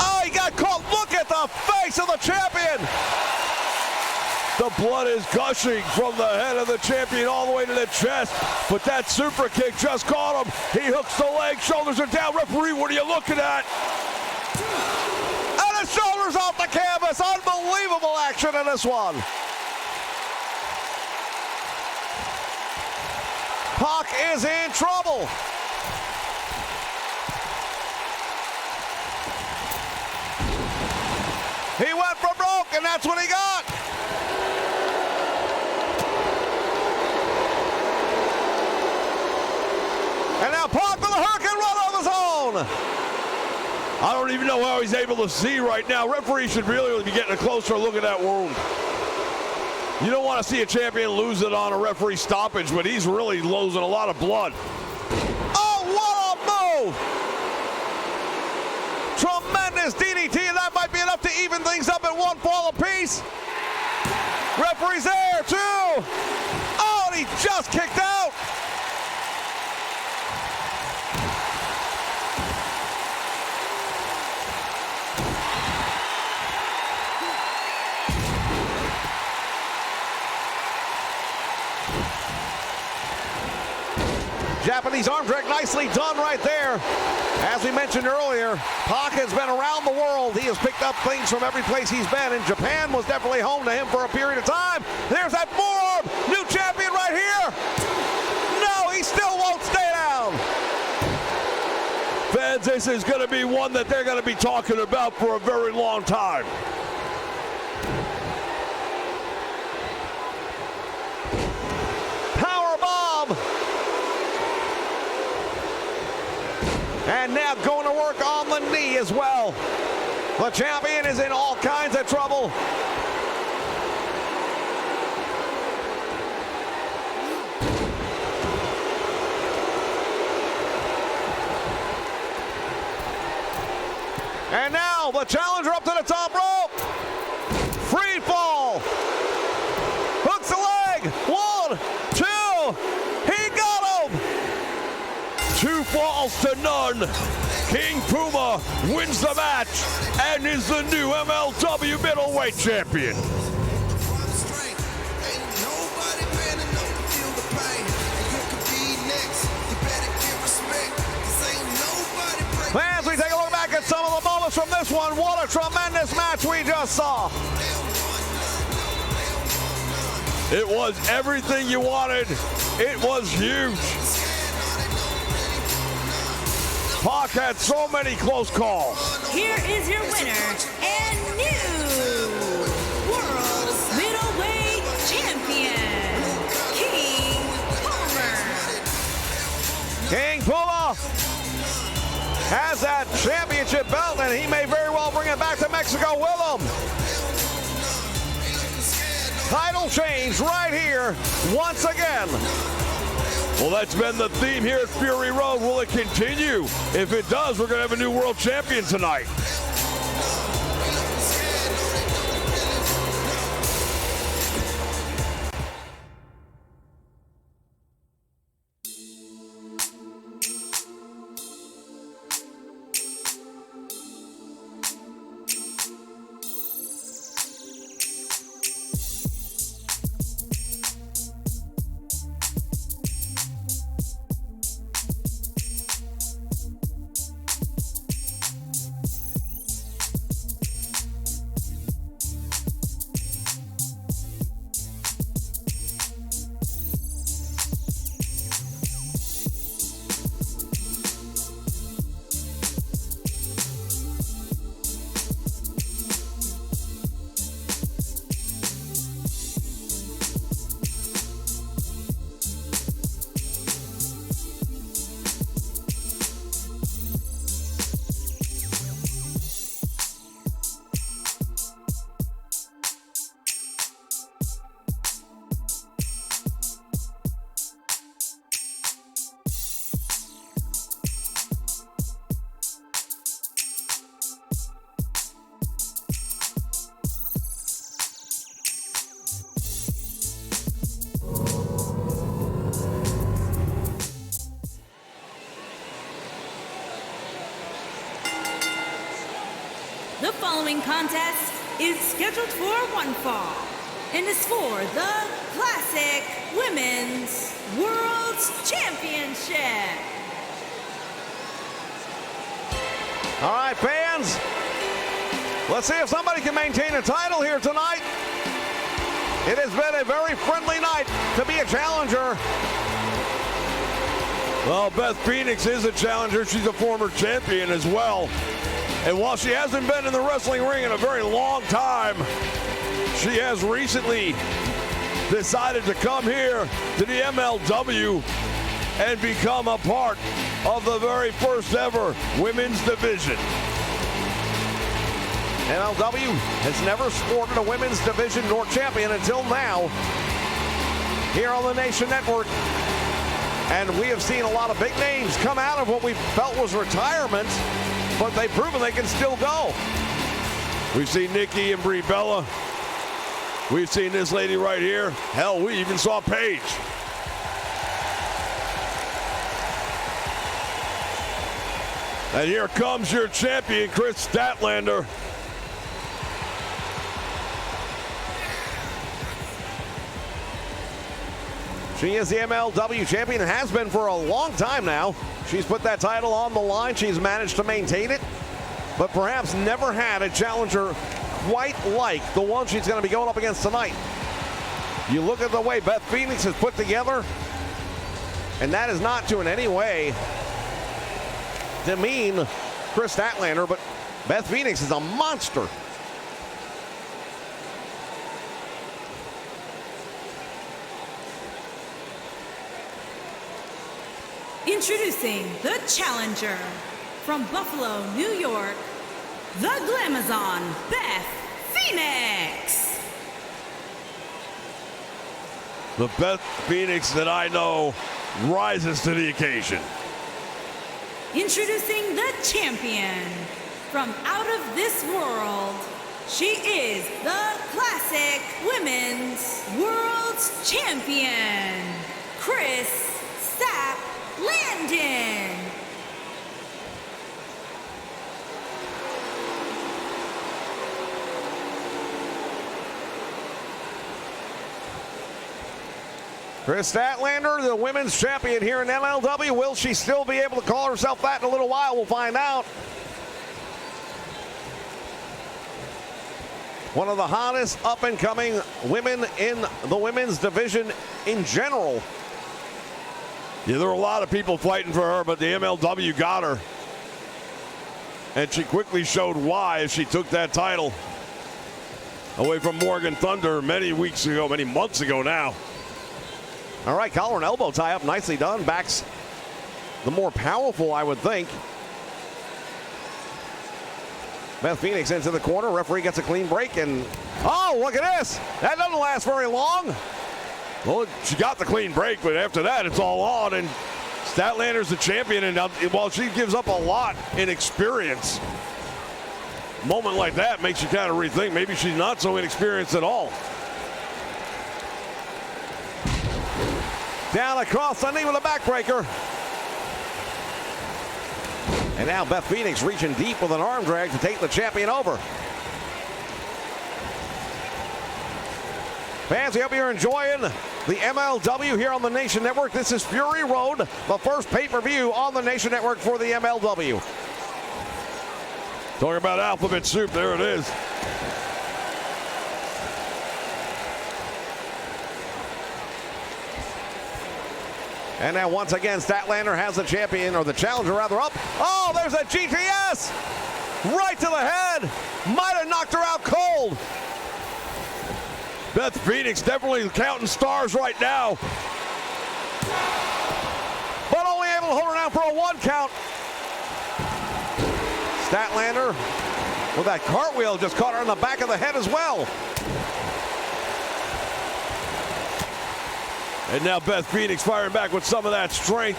Oh, he got caught. Look at the face of the champion. The blood is gushing from the head of the champion all the way to the chest. But that super kick just caught him. He hooks the leg, shoulders are down. Referee, what are you looking at? And his shoulders off the canvas. Unbelievable action in this one. Pac is in trouble. He went for broke, and that's what he got. And now Pac with a Hurricane Run of his own. I don't even know how he's able to see right now. Referee should really be getting a closer look at that wound. You don't want to see a champion lose it on a referee stoppage, but he's really losing a lot of blood. Oh, what a move! Tremendous DDT, and that might be enough to even things up at one fall apiece. Referee's there, too. Oh, and he just kicked out. Japanese arm drag, nicely done right there. As we mentioned earlier, Pac has been around the world. He has picked up things from every place he's been, and Japan was definitely home to him for a period of time. There's that forearm. New this is going to be one that they're going to be talking about for a very long time. Powerbomb. And now going to work on the knee as well. The champion is in all kinds of trouble. And now the challenger up to the top rope. Free fall. Hooks the leg. 1, 2. He got him. 2 falls to none. King Puma wins the match and is the new MLW middleweight champion. Fans, we take a look back at some of the moments from this one. What a tremendous match we just saw. It was everything you wanted. It was huge. Pac had so many close calls. Here is your winner and new World Middleweight Champion, King Palmer. King Puma has that championship belt, and he may very well bring it back to Mexico with him. Title change right here once again. Well, that's been the theme here at Fury Road. Will it continue? If it does, we're going to have a new world champion tonight. The following contest is scheduled for one fall and is for the Classic Women's World Championship. All right, fans, let's see if somebody can maintain a title here tonight. It has been a very friendly night to be a challenger. Well, Beth Phoenix is a challenger. She's a former champion as well. And while she hasn't been in the wrestling ring in a very long time, she has recently decided to come here to the MLW and become a part of the very first ever women's division. MLW has never sported a women's division nor champion until now here on the Nation Network. And we have seen a lot of big names come out of what we felt was retirement, but they've proven they can still go. We've seen Nikki and Brie Bella. We've seen this lady right here. Hell, we even saw Paige. And here comes your champion, Chris Statlander. She is the MLW champion and has been for a long time now. She's put that title on the line. She's managed to maintain it, but perhaps never had a challenger quite like the one she's going to be going up against tonight. You look at the way Beth Phoenix is put together, and that is not to in any way demean Chris Statlander, but Beth Phoenix is a monster. Introducing the challenger from Buffalo, New York, the Glamazon, Beth Phoenix. The Beth Phoenix that I know rises to the occasion. Introducing the champion from out of this world. She is the Classic Women's World Champion, Chris Statlander. Chris Statlander, the women's champion here in MLW. Will she still be able to call herself that in a little while? We'll find out. One of the hottest up-and-coming women in the women's division in general. Yeah, there were a lot of people fighting for her, but the MLW got her. And she quickly showed why as she took that title away from Morgan Thunder many weeks ago, many months ago now. All right, collar and elbow tie up, nicely done. Backs the more powerful, I would think. Beth Phoenix into the corner. Referee gets a clean break, and oh, look at this. That doesn't last very long. Well, she got the clean break, but after that, it's all on, and Statlander's the champion, and while she gives up a lot in experience, a moment like that makes you kind of rethink maybe she's not so inexperienced at all. Down across the knee with a backbreaker. And now Beth Phoenix reaching deep with an arm drag to take the champion over. Fans, we hope you're enjoying the MLW here on the Nation Network. This is Fury Road, the first pay-per-view on the Nation Network for the MLW. Talking about alphabet soup, there it is. And now once again, Statlander has the champion, or the challenger rather, up. Oh, there's a GTS! Right to the head! Might have knocked her out cold. Beth Phoenix definitely counting stars right now. But only able to hold her down for a 1 count. Statlander with that cartwheel just caught her in the back of the head as well. And now Beth Phoenix firing back with some of that strength.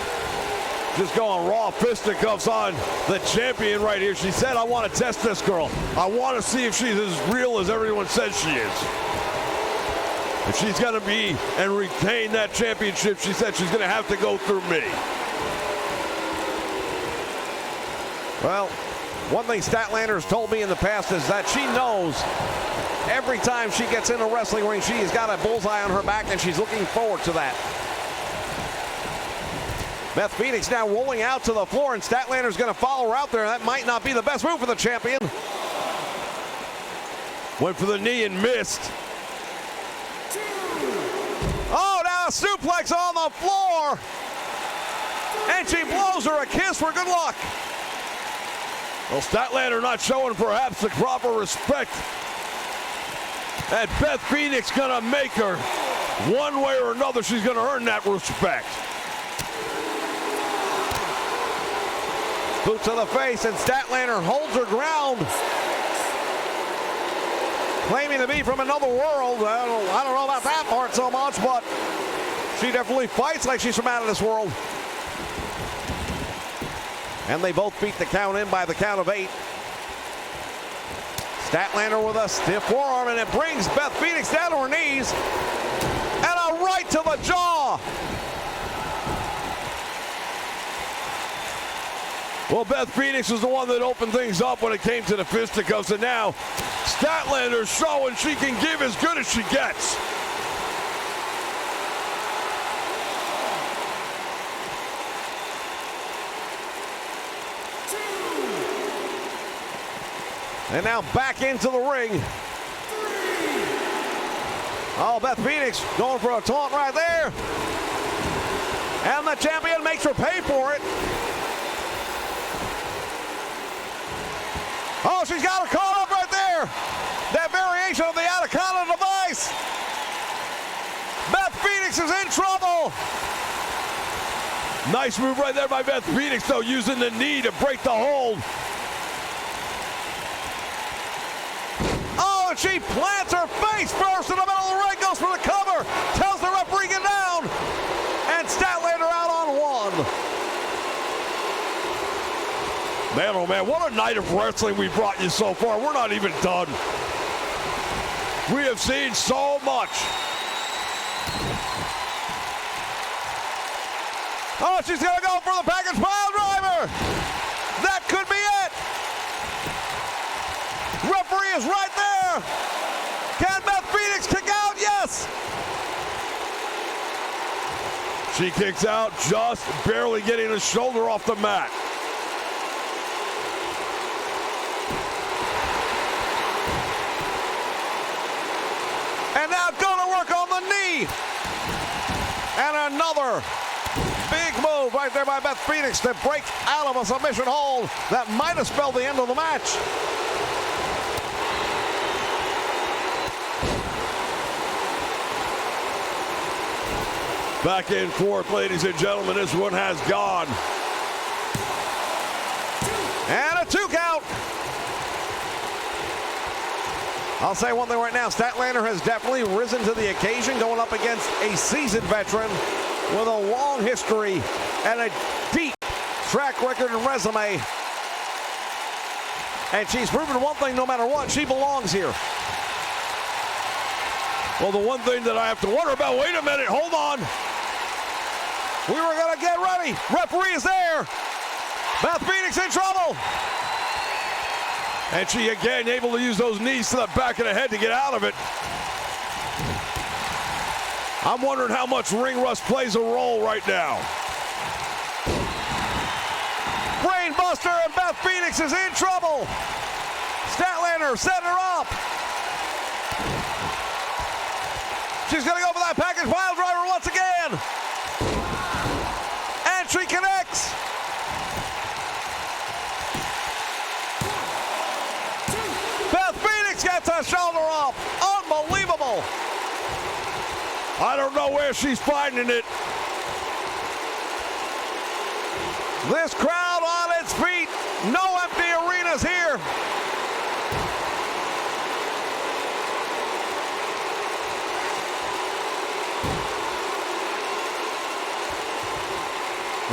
Just going raw fisticuffs on the champion right here. She said, I want to test this girl. I want to see if she's as real as everyone says she is. If she's going to be and retain that championship, she said she's going to have to go through me. Well, one thing Statlander's told me in the past is that she knows every time she gets in a wrestling ring, she has got a bullseye on her back, and she's looking forward to that. Beth Phoenix now rolling out to the floor, and Statlander's going to follow her out there. That might not be the best move for the champion. Went for the knee and missed. Oh, now a suplex on the floor. And she blows her a kiss for good luck. Well, Statlander not showing perhaps the proper respect. And Beth Phoenix gonna make her. One way or another, she's gonna earn that respect. Boot to the face, and Statlander holds her ground. Claiming to be from another world. I don't know about that part so much, but she definitely fights like she's from out of this world. And they both beat the count in by the count of 8. Statlander with a stiff forearm, and it brings Beth Phoenix down to her knees. And a right to the jaw. Well, Beth Phoenix was the one that opened things up when it came to the fisticuffs, and now Statlander's showing she can give as good as she gets. And now back into the ring. Oh, Beth Phoenix going for a taunt right there. And the champion makes her pay for it. Oh, she's got her caught up right there. That variation of the Anaconda device. Beth Phoenix is in trouble. Nice move right there by Beth Phoenix, though, using the knee to break the hold. Oh, and she plants her face first in the middle of the ring, goes for the cover, tells the referee get down, and Statlander out on one. Man, oh man, what a night of wrestling we brought you so far. We're not even done. We have seen so much. Oh, she's going to go for the package pile driver. That could be it. Referee is right there. Can Beth Phoenix kick out? Yes. She kicks out, just barely getting a shoulder off the mat. And now going to work on the knee. And another big move right there by Beth Phoenix to break out of a submission hold that might have spelled the end of the match. Back and forth, ladies and gentlemen, this one has gone. And a 2 count. I'll say one thing right now, Statlander has definitely risen to the occasion, going up against a seasoned veteran with a long history and a deep track record and resume. And she's proven one thing, no matter what, she belongs here. Well, the one thing that I have to wonder about, wait a minute, hold on. We were going to get ready. Referee is there. Beth Phoenix in trouble. And she again able to use those knees to the back of the head to get out of it. I'm wondering how much ring rust plays a role right now. Brainbuster, and Beth Phoenix is in trouble. Statlander setting her up. She's going to go for that package pile driver once again. And she connects. Beth Phoenix gets a shoulder up. Unbelievable. I don't know where she's finding it. This crowd on its feet. No empty arenas here.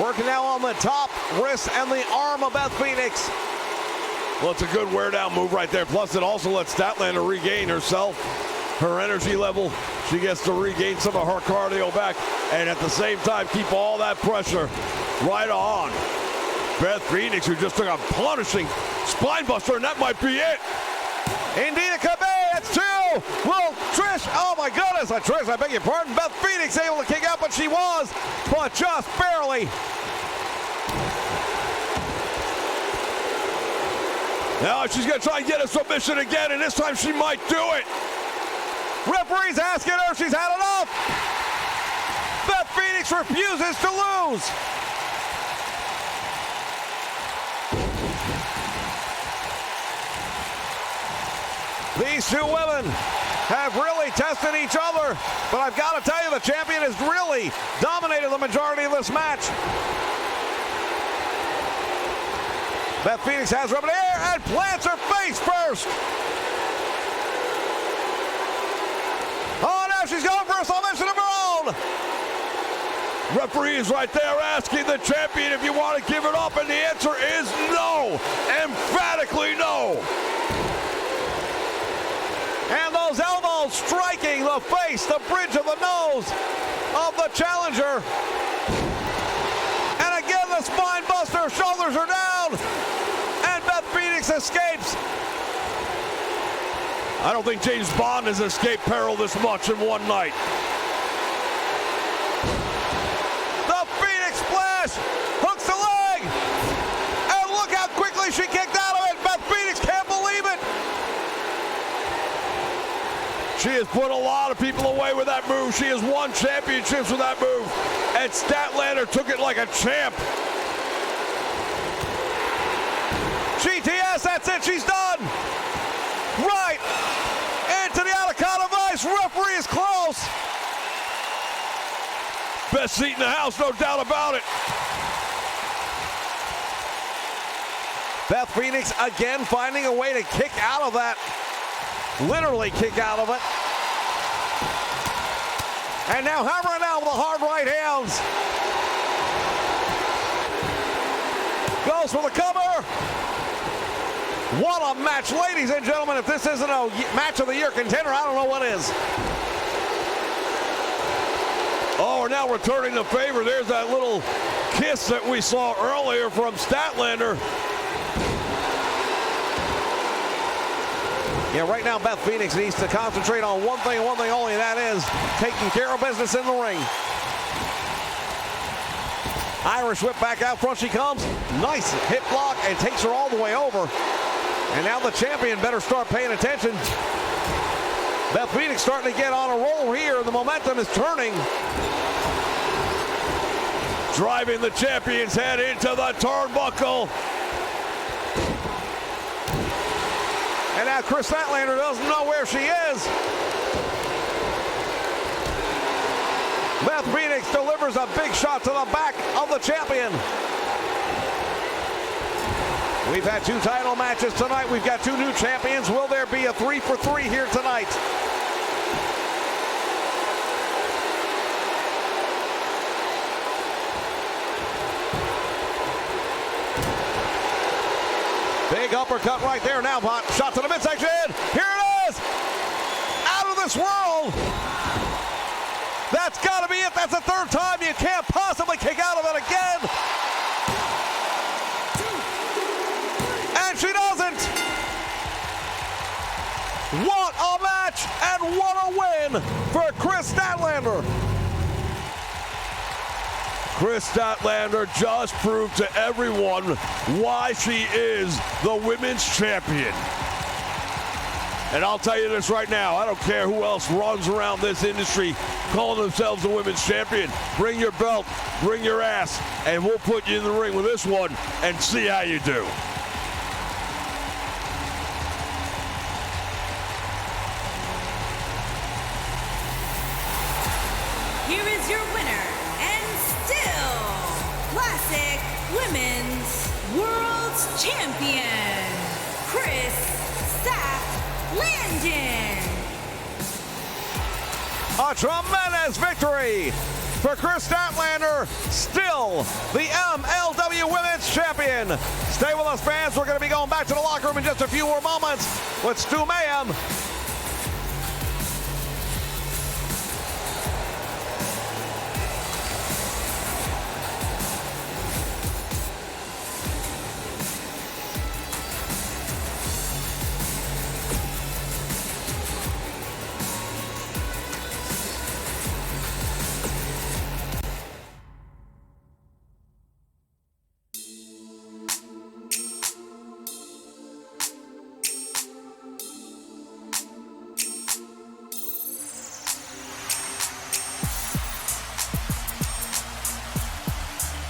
Working now on the top, wrist, and the arm of Beth Phoenix. Well, it's a good wear down move right there. Plus, it also lets Statlander regain herself, her energy level. She gets to regain some of her cardio back, and at the same time, keep all that pressure right on Beth Phoenix, who just took a punishing spine buster, and that might be it. Indeed, it could be. It's 2. Will Trish, oh my goodness, Trish, I beg your pardon. Beth Phoenix able to kick out, but she was, but just barely. Now she's going to try and get a submission again, and this time she might do it. Referee's asking her if she's had enough. Beth Phoenix refuses to lose. These two women have really tested each other, but I've got to tell you, the champion has really dominated the majority of this match. Beth Phoenix has her up in the air and plants her face first. Oh, now she's going for a submission of her own. Referee is right there asking the champion if you want to give it up, and the answer is no. Emphatically no. And those elbows striking the face, the bridge of the nose of the challenger. And again, the spine buster, shoulders are down, and Beth Phoenix escapes. I don't think James Bond has escaped peril this much in one night. The Phoenix splash, hooks the leg, and look how quickly she kicked out of it. Beth Phoenix can't believe it. She has put a lot of people away with that move. She has won championships with that move. And Statlander took it like a champ. GTS that's it, she's done. Right into the Anaconda Vice. Referee is close. Best seat in the house, no doubt about it. Beth Phoenix again finding a way to kick out of that. Literally kick out of it. And now hammering out with the hard right hands. Goes for the cover. What a match, ladies and gentlemen. If this isn't a match of the year contender, I don't know what is. Oh, we're now returning the favor. There's that little kiss that we saw earlier from Statlander. Yeah, right now Beth Phoenix needs to concentrate on one thing and one thing only, and that is taking care of business in the ring. Irish whip back out front she comes. Nice hip block and takes her all the way over. And now the champion better start paying attention. Beth Phoenix starting to get on a roll here. The momentum is turning. Driving the champion's head into the turnbuckle. And now Chris Statlander doesn't know where she is. Beth Phoenix delivers a big shot to the back of the champion. We've had 2 title matches tonight. We've got 2 new champions. Will there be a 3-for-3 here tonight? Big uppercut right there now. Shot to the midsection. Here it is. Out of this world. That's got to be it. That's the 3rd time. You can't possibly kick out of it again. And she doesn't. What a match and what a win for Chris Statlander. Chris Statlander just proved to everyone why she is the women's champion. And I'll tell you this right now, I don't care who else runs around this industry calling themselves the women's champion. Bring your belt, bring your ass, and we'll put you in the ring with this one and see how you do. Here is your winner, and still Classic Women's World Champion, Chris Statlander. A tremendous victory for Chris Statlander, still the MLW Women's Champion. Stay with us, fans. We're going to be going back to the locker room in just a few more moments with Stu Mayhem.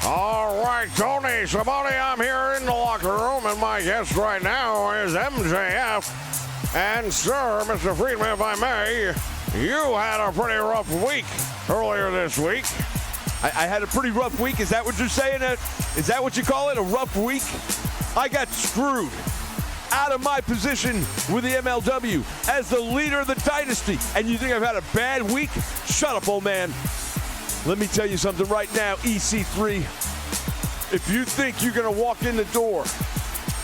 All right, Tony Schiavone, I'm here in the locker room, and my guest right now is MJF. And, sir, Mr. Friedman, if I may, you had a pretty rough week earlier this week. I had a pretty rough week. Is that what you're saying? Is that what you call it, a rough week? I got screwed out of my position with the MLW as the leader of the dynasty. And you think I've had a bad week? Shut up, old man. Let me tell you something right now, EC3. If you think you're going to walk in the door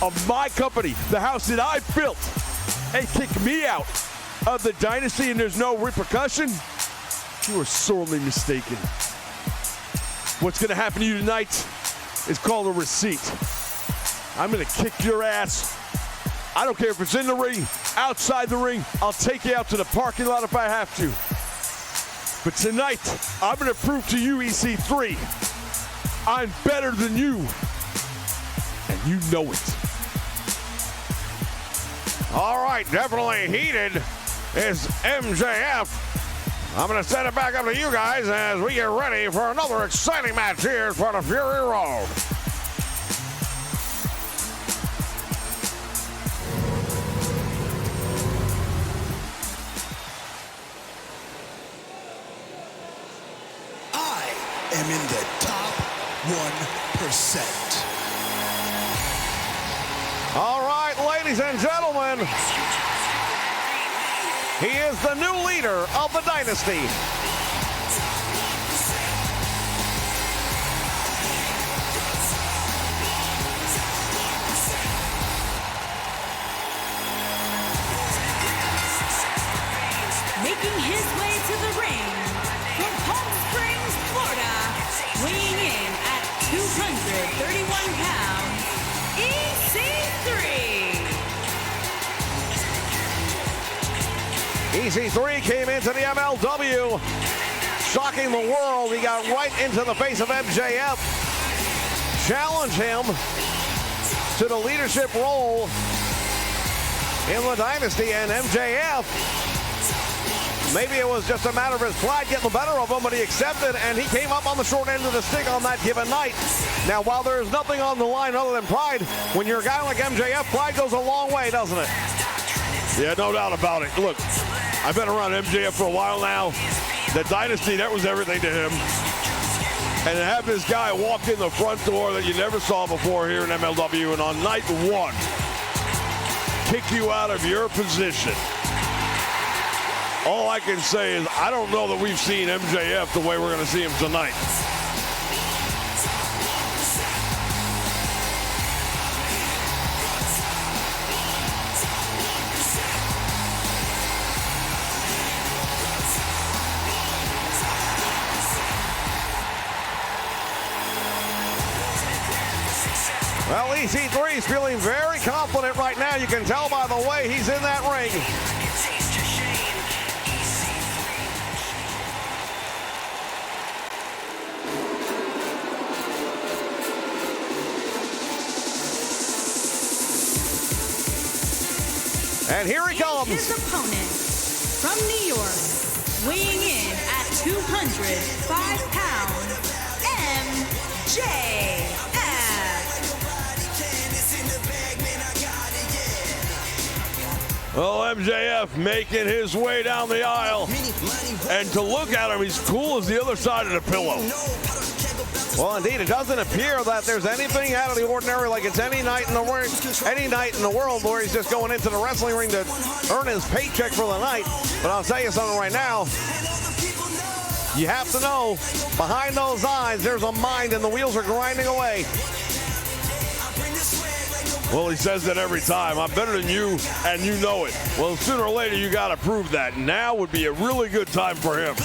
of my company, the house that I built, and kick me out of the dynasty and there's no repercussion, you are sorely mistaken. What's going to happen to you tonight is called a receipt. I'm going to kick your ass. I don't care if it's in the ring, outside the ring. I'll take you out to the parking lot if I have to. But tonight, I'm going to prove to you, EC3, I'm better than you. And you know it. All right, definitely heated is MJF. I'm going to send it back up to you guys as we get ready for another exciting match here for the Fury Road. am in the top 1%. All right, ladies and gentlemen, he is the new leader of the dynasty. Making his way to the ring from Palm Springs, Florida, weighing in at 231 pounds, EC3. EC3 came into the MLW, shocking the world. He got right into the face of MJF, challenged him to the leadership role in the dynasty, and MJF, maybe it was just a matter of his pride getting the better of him, but he accepted, and he came up on the short end of the stick on that given night. Now, while there's nothing on the line other than pride, when you're a guy like MJF, pride goes a long way, doesn't it? Yeah, no doubt about it. Look, I've been around MJF for a while now. The dynasty, that was everything to him. And to have this guy walk in the front door that you never saw before here in MLW, and on night one, kick you out of your position. All I can say is I don't know that we've seen MJF the way we're going to see him tonight. Well, EC3 is feeling very confident right now. You can tell by the way he's in that ring. And here he comes. His opponent from New York, weighing in at 205 pounds, MJF. Well, MJF making his way down the aisle. And to look at him, he's cool as the other side of the pillow. Well, indeed, it doesn't appear that there's anything out of the ordinary, like it's any night in the world where he's just going into the wrestling ring to earn his paycheck for the night. But I'll tell you something right now. You have to know, behind those eyes, there's a mind and the wheels are grinding away. Well, he says that every time. I'm better than you, and you know it. Well, sooner or later, you got to prove that. Now would be a really good time for him.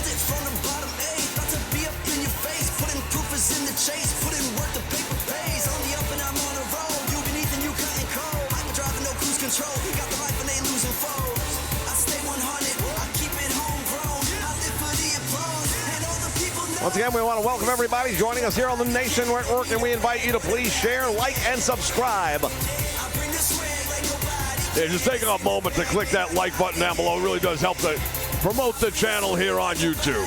Once again, we want to welcome everybody joining us here on the Nation Network, and we invite you to please share, like, and subscribe. Yeah, just take a moment to click that like button down below. It really does help to promote the channel here on YouTube.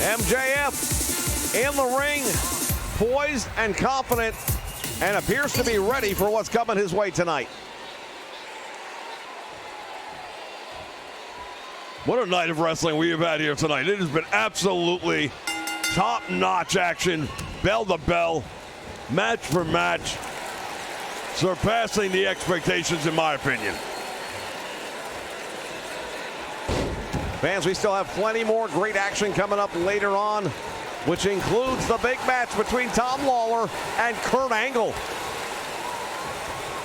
MJF in the ring, poised and confident, and appears to be ready for what's coming his way tonight. What a night of wrestling we have had here tonight. It has been absolutely top-notch action, bell to bell, match for match, surpassing the expectations in my opinion. Fans, we still have plenty more great action coming up later on, which includes the big match between Tom Lawler and Kurt Angle.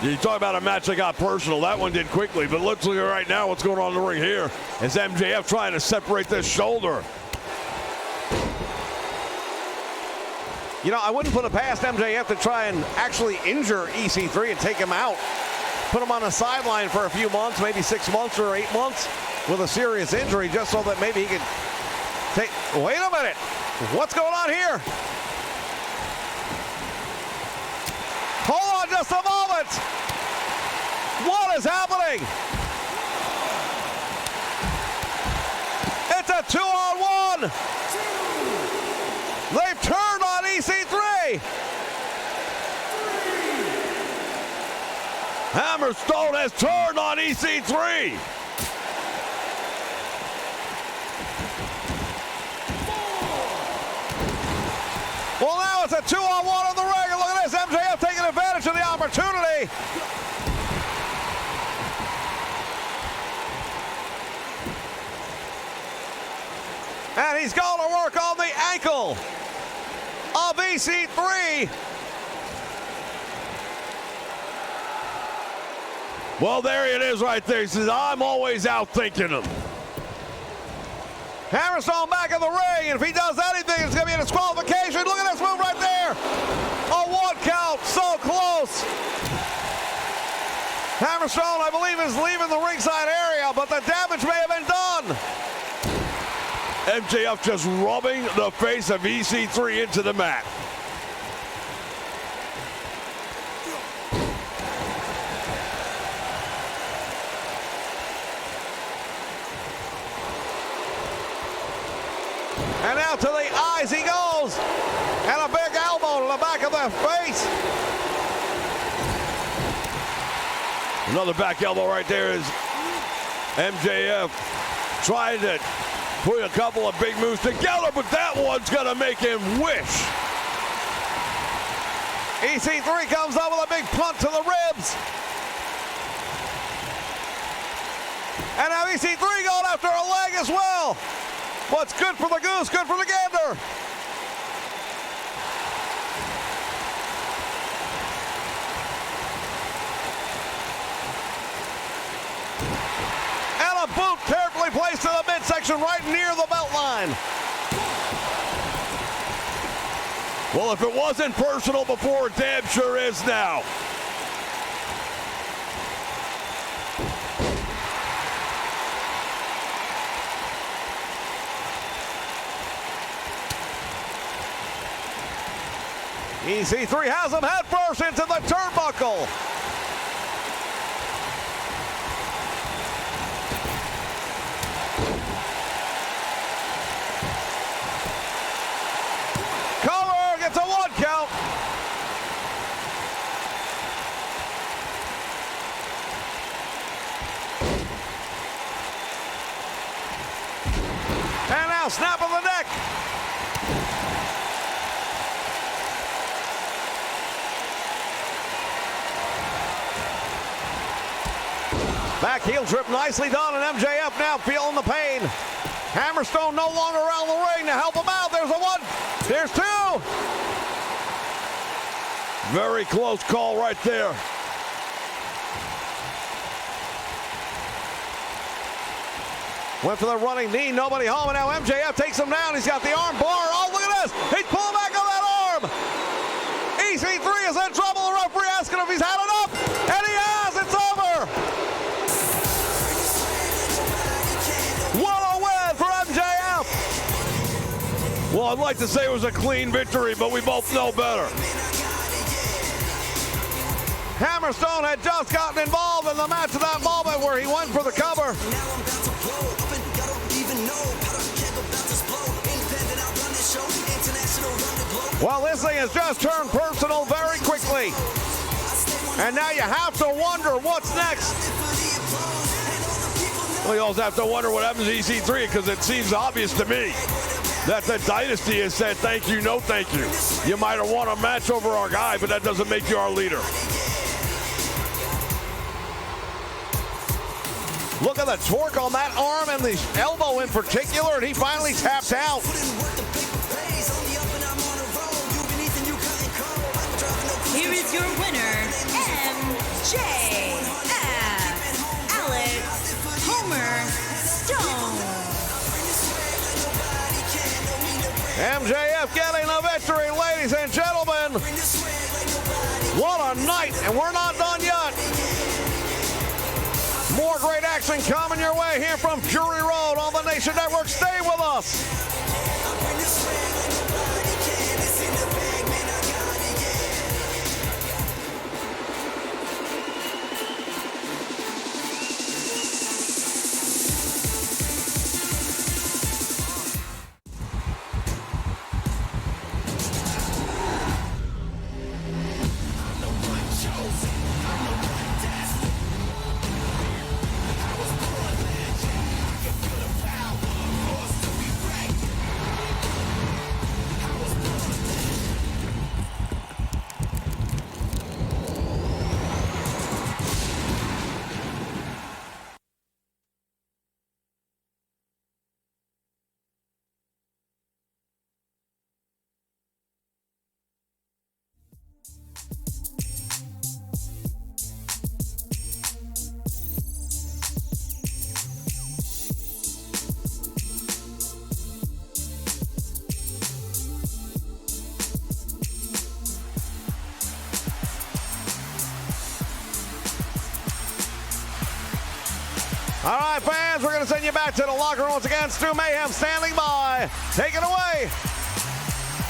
You talk about a match that got personal. That one did quickly, but let's look at right now what's going on in the ring here as MJF trying to separate this shoulder. You know, I wouldn't put it past MJF to try and actually injure EC3 and take him out. Put him on a sideline for a few months, maybe 6 months or 8 months with a serious injury, just so that maybe he could take... Wait a minute. What's going on here? Hold on just a moment. What is happening? It's a 2-on-1. They've turned way. Hammerstone has turned on EC3. Well, now it's a 2-on-1 in the ring. And look at this, MJF taking advantage of the opportunity. And he's going to work on the ankle of EC3. Well, there it is right there. He says, I'm always out thinking him. Hammerstone back in the ring, and if he does anything, it's going to be a disqualification. Look at this move right there. A 1 count, so close. Hammerstone, I believe, is leaving the ringside area, but the damage may have been done. MJF just rubbing the face of EC3 into the mat. And now to the eyes he goes. And a big elbow to the back of the face. Another back elbow right there is MJF trying to put a couple of big moves together, but that one's going to make him wish. EC3 comes up with a big punt to the ribs. And now EC3 going after a leg as well. What's good for the goose, good for the gander. And a boot carefully placed in the midsection right near the belt line. Well, if it wasn't personal before, it damn sure is now. EC3 has him head first into the turnbuckle. Cover, gets a 1 count. And now snap of the neck. Back heel trip nicely done, and MJF now feeling the pain. Hammerstone no longer around the ring to help him out. There's a 1, there's 2. Very close call right there. Went for the running knee, nobody home, and now MJF takes him down. He's got the arm bar. Oh, look at this. He's pulling back on that arm. EC3 is in trouble. The referee asking if he's had enough, and he has. It's over. What a win for MJF. Well, I'd like to say it was a clean victory, but we both know better. Hammerstone had just gotten involved in the match at that moment where he went for the cover. Well, this thing has just turned personal very quickly. And now you have to wonder what's next. Well, you also have to wonder what happens to EC3, because it seems obvious to me that the dynasty has said thank you, no thank you. You might have won a match over our guy, but that doesn't make you our leader. Look at the torque on that arm and the elbow in particular, and he finally taps out. Here is your winner, MJF, Alex Homer Stone. MJF getting the victory, ladies and gentlemen. What a night, and we're not done yet. More great action coming your way here from Fury Road on the Nation Network. Stay with us. All right, fans, we're going to send you back to the locker room once again. Stu Mayhem standing by. Take it away.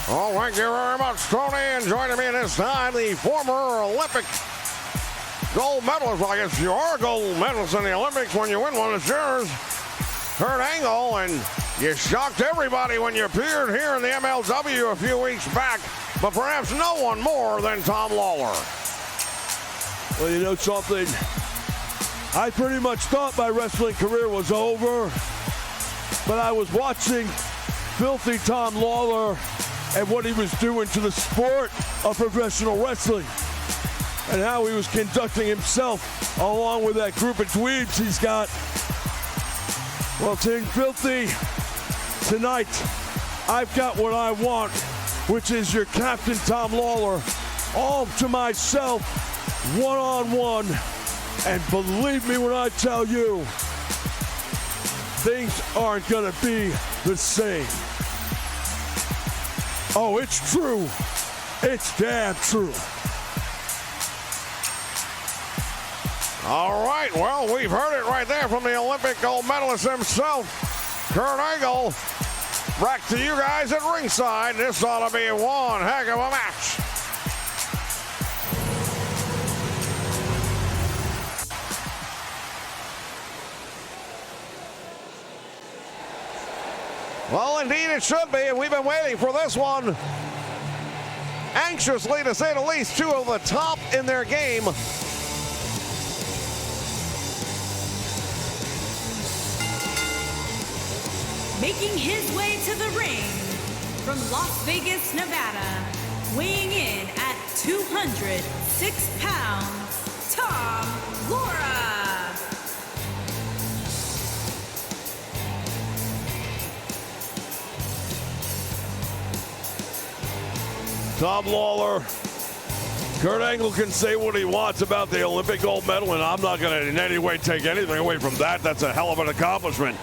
Oh, thank you very much, Tony. And joining me this time, the former Olympic gold medalist. Well, I guess you are a gold medalist in the Olympics. When you win one, it's yours. Kurt Angle, and you shocked everybody when you appeared here in the MLW a few weeks back, but perhaps no one more than Tom Lawler. Well, you know something? I pretty much thought my wrestling career was over, but I was watching filthy Tom Lawler and what he was doing to the sport of professional wrestling and how he was conducting himself along with that group of dweebs he's got. Well, Team Filthy, tonight I've got what I want, which is your Captain Tom Lawler, all to myself, one-on-one. And believe me when I tell you, things aren't gonna be the same. Oh, it's true. It's damn true. All right, well, we've heard it right there from the Olympic gold medalist himself, Kurt Angle. Back to you guys at ringside. This ought to be one heck of a match. Well, indeed it should be, and we've been waiting for this one anxiously, to say the least. Two of the top in their game. Making his way to the ring from Las Vegas, Nevada, weighing in at 206 pounds, Tom Lawler. Tom Lawler, Kurt Angle can say what he wants about the Olympic gold medal, and I'm not going to in any way take anything away from that. That's a hell of an accomplishment.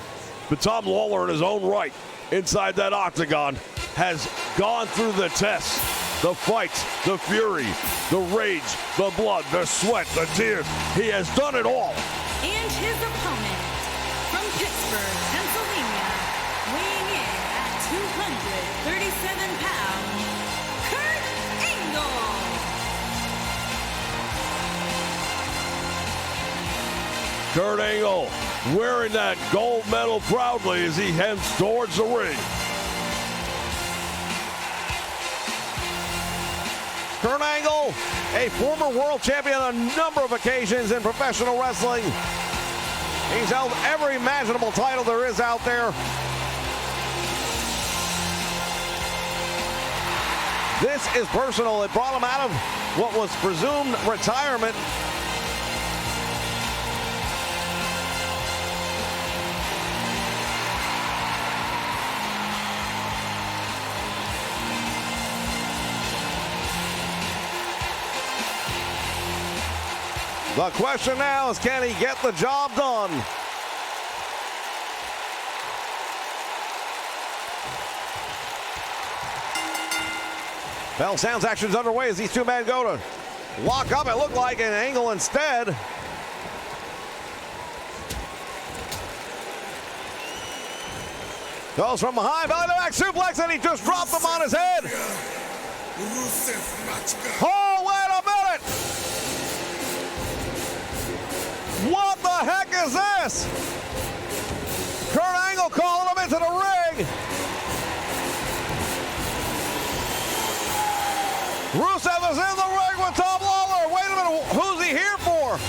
But Tom Lawler, in his own right, inside that octagon, has gone through the tests, the fights, the fury, the rage, the blood, the sweat, the tears. He has done it all. And his opponent from Pittsburgh, Pennsylvania, weighing in at 237 pounds, Kurt Angle. Kurt Angle wearing that gold medal proudly as he heads towards the ring. Kurt Angle, a former world champion on a number of occasions in professional wrestling. He's held every imaginable title there is out there. This is personal. It brought him out of what was presumed retirement. The question now is, can he get the job done? Bell sounds action's underway as these two men go to lock up. It looked like an Angle instead. Goes from behind, belly to back suplex, and he just dropped him on his head. Oh, wait a minute! What the heck is this? Kurt Angle calling him into the ring. Rusev is in the ring with Tom Lawler. Wait a minute, who's he here for?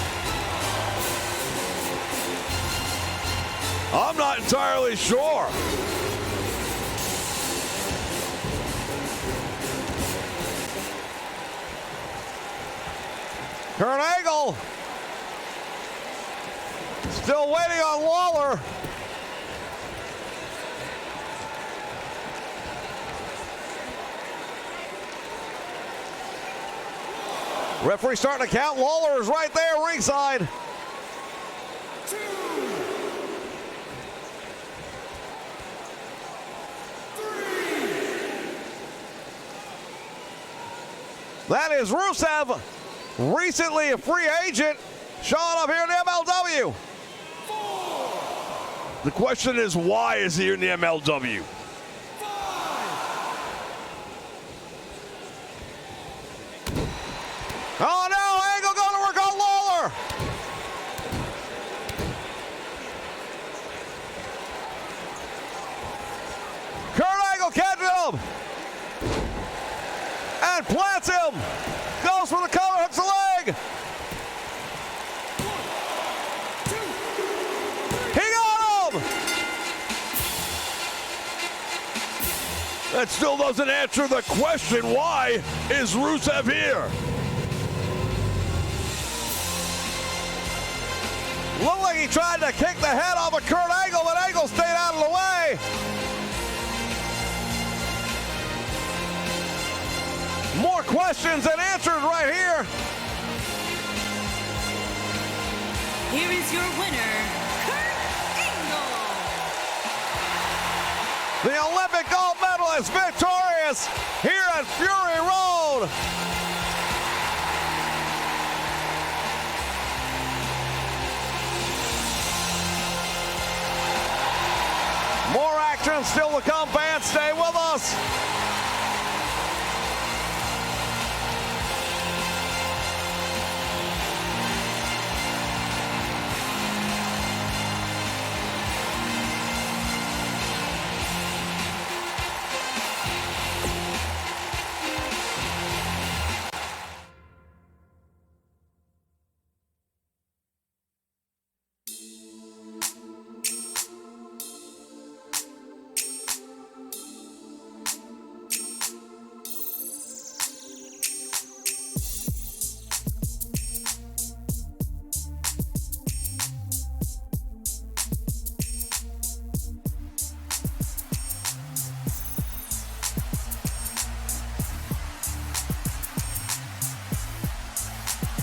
I'm not entirely sure. Kurt Angle still waiting on Lawler. Referee starting to count. Lawler is right there ringside. That is Rusev, recently a free agent, showing up here in the MLW. The question is, why is he in the MLW? Oh no, Angle going to work on Lawler. Kurt Angle catches him and plants him. Goes for the collar, hooks the leg. He got him. That still doesn't answer the question, why is Rusev here? Looked like he tried to kick the head off of Kurt Angle, but Angle stayed out of the way. More questions than answers right here. Here is your winner, Kurt Angle. The Olympic gold medalist victorious here at Fury Road. More action still to come, fans. Stay with us.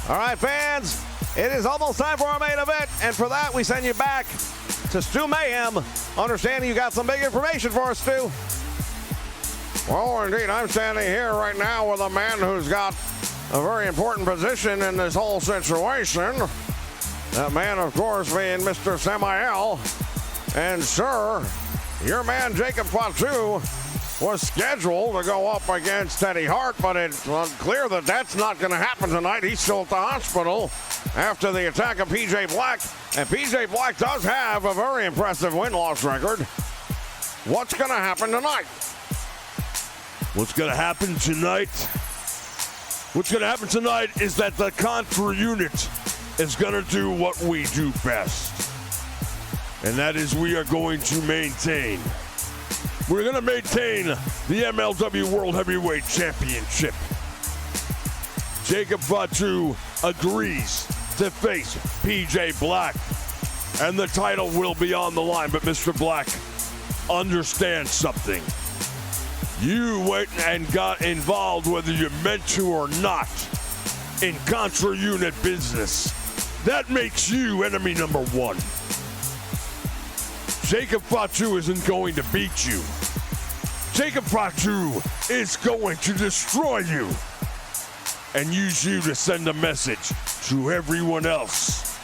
All right, fans, it is almost time for our main event, and for that, we send you back to Stu Mayhem. Understanding you got some big information for us, Stu. Well, indeed, I'm standing here right now with a man who's got a very important position in this whole situation. That man, of course, being Mr. Samael. And, sir, your man, Jacob Fatu, was scheduled to go up against Teddy Hart, but it's clear that that's not going to happen tonight. He's still at the hospital after the attack of PJ Black. And PJ Black does have a very impressive win-loss record. What's going to happen tonight? What's going to happen tonight? What's going to happen tonight is that the Contra unit is going to do what we do best. And that is we are going to maintain. We're going to maintain the MLW World Heavyweight Championship. Jacob Fatu agrees to face PJ Black, and the title will be on the line. But Mr. Black, understand something. You went and got involved, whether you meant to or not, in Contra unit business. That makes you enemy number one. Jacob Fatu isn't going to beat you. Jacob Fatu is going to destroy you and use you to send a message to everyone else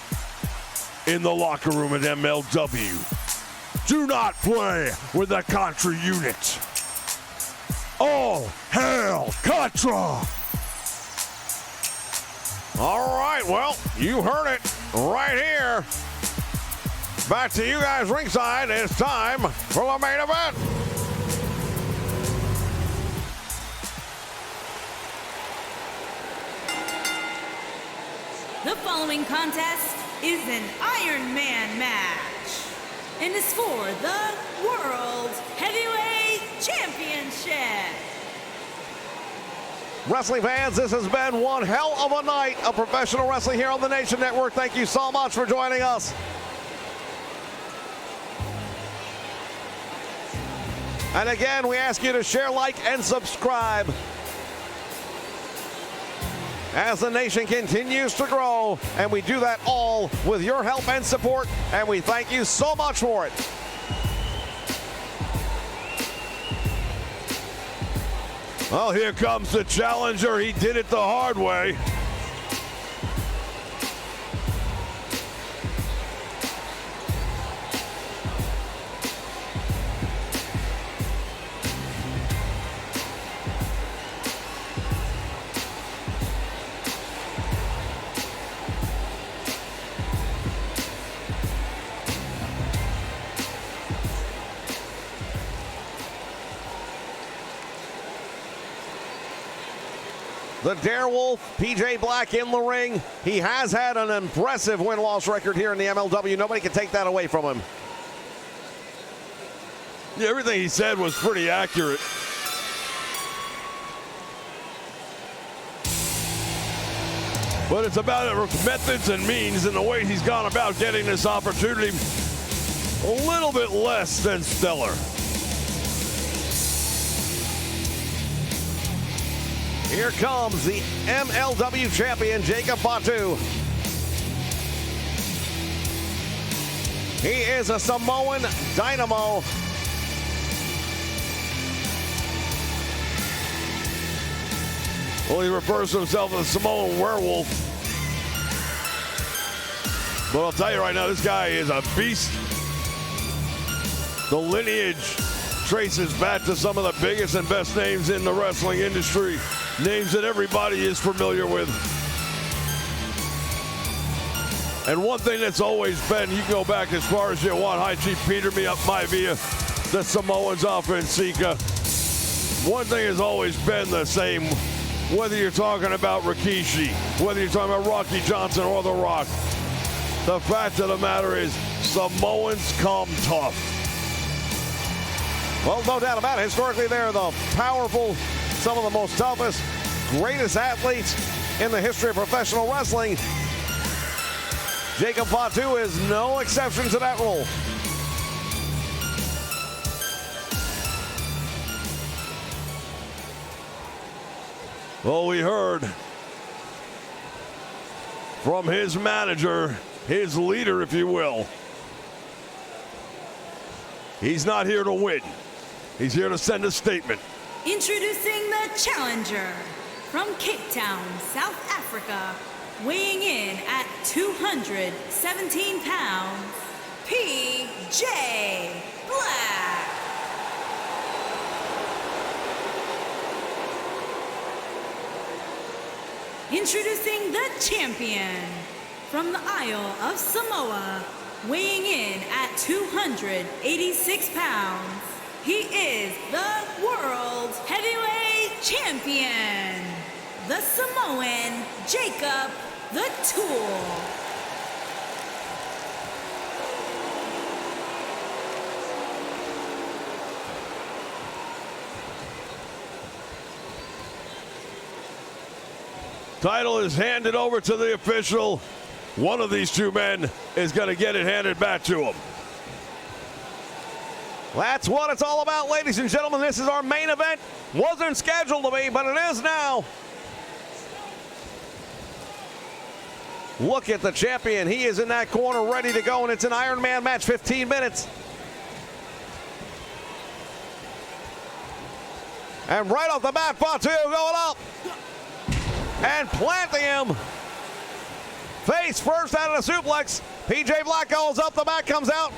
in the locker room at MLW. Do not play with the Contra unit. All hail Contra! All right, well, you heard it right here. Back to you guys ringside. It's time for the main event. The following contest is an Iron Man match and is for the World Heavyweight Championship. Wrestling fans, this has been one hell of a night of professional wrestling here on the Nation Network. Thank you so much for joining us. And again, we ask you to share, like, and subscribe as the nation continues to grow, and we do that all with your help and support, and we thank you so much for it. Well, here comes the challenger. He did it the hard way. The Darewolf, PJ Black in the ring. He has had an impressive win-loss record here in the MLW. Nobody can take that away from him. Yeah, everything he said was pretty accurate. But it's about methods and means and the way he's gone about getting this opportunity a little bit less than stellar. Here comes the MLW champion, Jacob Fatu. He is a Samoan dynamo. Well, he refers to himself as a Samoan werewolf. But I'll tell you right now, this guy is a beast. The lineage traces back to some of the biggest and best names in the wrestling industry. Names that everybody is familiar with. And one thing that's always been, you can go back as far as you want, High Chief Peter Maivia, the Samoans off in Sika. One thing has always been the same, whether you're talking about Rikishi, whether you're talking about Rocky Johnson or The Rock. The fact of the matter is, Samoans come tough. Well, no doubt about it. Historically, they're the powerful, some of the most toughest, greatest athletes in the history of professional wrestling. Jacob Fatu is no exception to that rule. Well, we heard from his manager, his leader, if you will. He's not here to win. He's here to send a statement. Introducing the challenger from Cape Town, South Africa, weighing in at 217 pounds, PJ Black. Introducing the champion from the Isle of Samoa, weighing in at 286 pounds, he is the World Heavyweight Champion, the Samoan Jacob the Tool. Title is handed over to the official. One of these two men is going to get it handed back to him. That's what it's all about, ladies and gentlemen. This is our main event. Wasn't scheduled to be, but it is now. Look at the champion. He is in that corner ready to go, and it's an Iron Man match, 15 minutes. And right off the bat, Fatu going up and planting him. Face first out of the suplex. PJ Black goes up, the back comes out.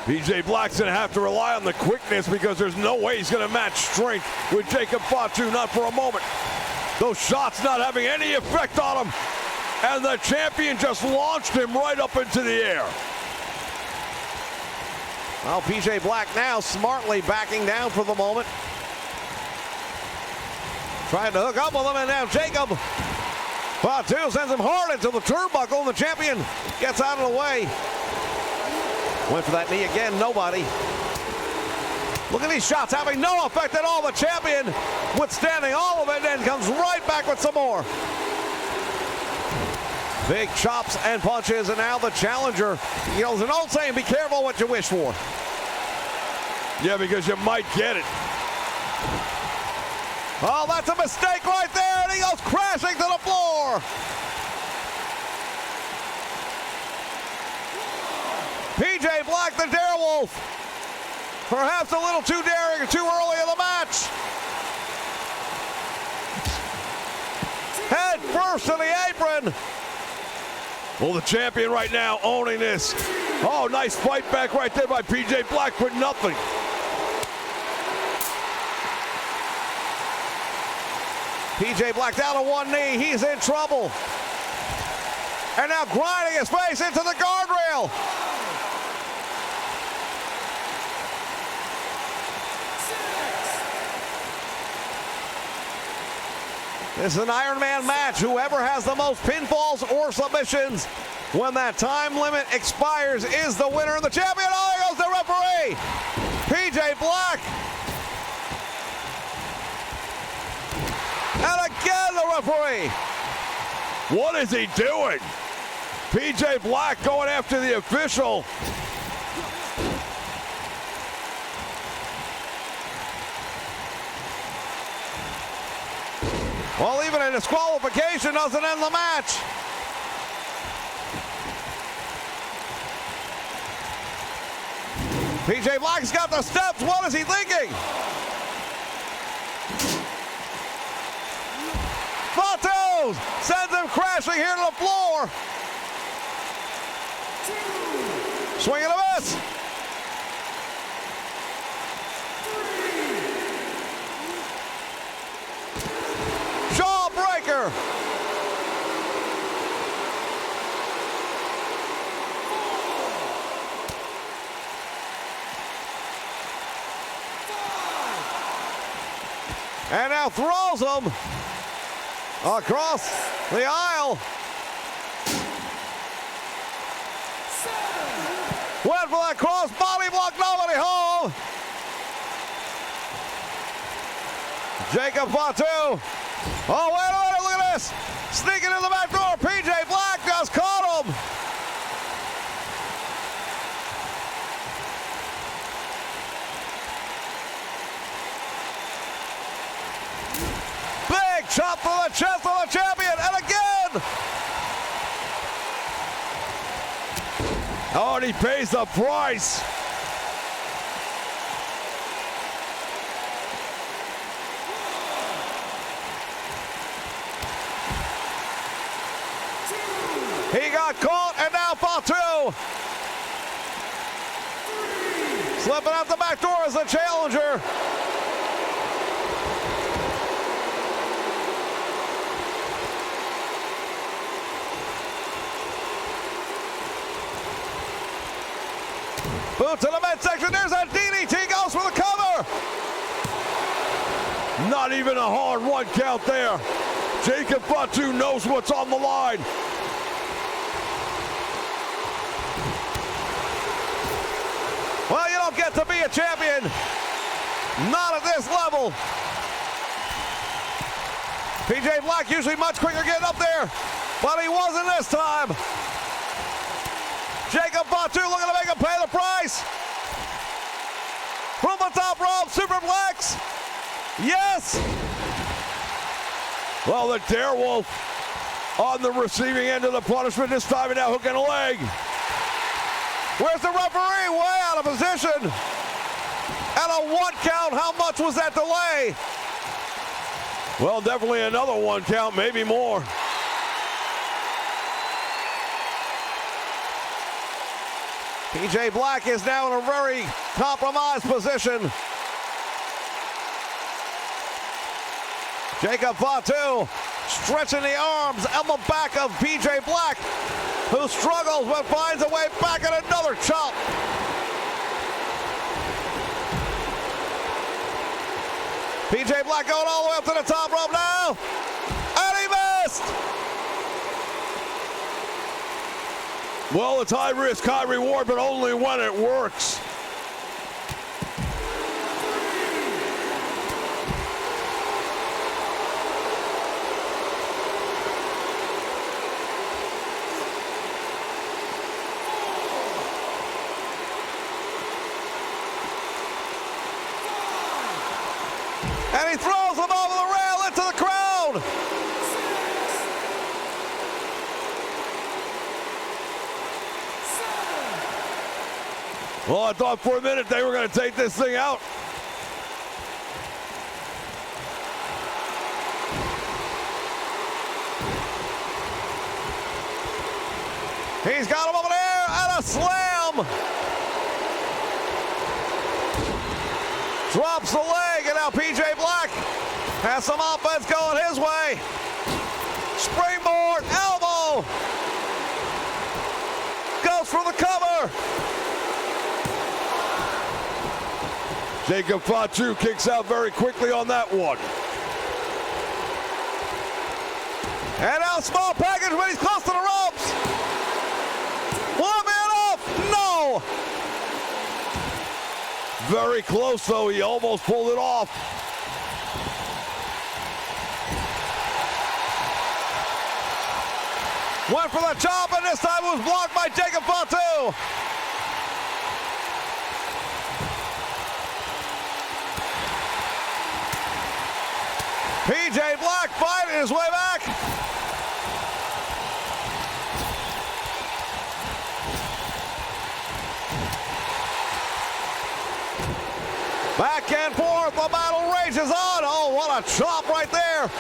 PJ Black's going to have to rely on the quickness because there's no way he's going to match strength with Jacob Fatu, not for a moment. Those shots not having any effect on him. And the champion just launched him right up into the air. Well, PJ Black now smartly backing down for the moment. Trying to hook up with him, and now Jacob Fatu sends him hard into the turnbuckle, and the champion gets out of the way. Went for that knee again, nobody. Look at these shots having no effect at all. The champion withstanding all of it and comes right back with some more. Big chops and punches, and now the challenger. You know, there's an old saying, be careful what you wish for. Yeah, because you might get it. Oh, that's a mistake right there, and he goes crashing to the floor. PJ Black, the Darewolf, perhaps a little too daring or too early in the match. Head first to the apron. Well, the champion right now owning this. Oh, nice fight back right there by PJ Black for nothing. PJ Black down to one knee. He's in trouble. And now grinding his face into the guardrail. This is an Iron Man match. Whoever has the most pinfalls or submissions when that time limit expires is the winner and the champion. Oh, here goes the referee, PJ Black. And again, the referee. What is he doing? PJ Black going after the official. Well, even a disqualification doesn't end the match. PJ Black's got the steps. What is he thinking? Fatu sends him crashing here to the floor. Swing and a miss. Jawbreaker. And now throws him across the aisle. Went for that cross body block, nobody home. Jacob Fatu. Oh, wait a minute, look at this. Sneaking in the back door. PJ Black just caught him. Big chop to the chest of the champion, and again. Oh, and he pays the price. He got caught, and now Fatu slipping out the back door as the challenger. Boot to the midsection. There's a DDT, goes for the cover. Not even a hard 1 count there. Jacob Fatu knows what's on the line. Well, you don't get to be a champion. Not at this level. PJ Black usually much quicker getting up there, but he wasn't this time. Jacob Fatu looking to make him pay the price. From the top rope, superplex. Yes. Well, the Darewolf on the receiving end of the punishment this time, and now hooking a leg. Where's the referee? Way out of position. And a 1 count. How much was that delay? Well, definitely another 1 count, maybe more. PJ Black is now in a very compromised position. Jacob Fatu stretching the arms on the back of PJ Black, who struggles but finds a way back at another chop. PJ Black going all the way up to the top rope now, and he missed. Well, it's high risk, high reward, but only when it works. And he throws him over the rail into the crowd. Well, I thought for a minute they were going to take this thing out. He's got him over there, and a slam. Drops the leg, and now PJ Black has some offense going his way. Springboard, elbow. Goes for the cover. Jacob Fatu kicks out very quickly on that one. And now small package when he's close to the ropes. One man off. No. Very close, though. He almost pulled it off. Went for the chop, and this time it was blocked by Jacob Fatu. PJ Black fighting his way back. Back and forth, the battle rages on. Oh, what a chop right there.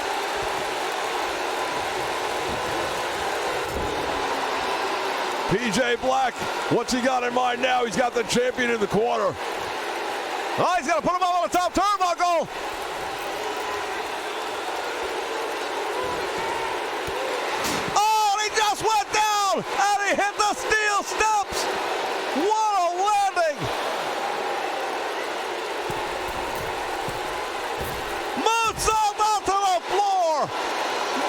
PJ Black, what's he got in mind now? He's got the champion in the corner. Oh, he's going to put him up on the top turnbuckle. Oh, and he just went down, and he hit the steel steps. What a landing. Moonsault onto the floor.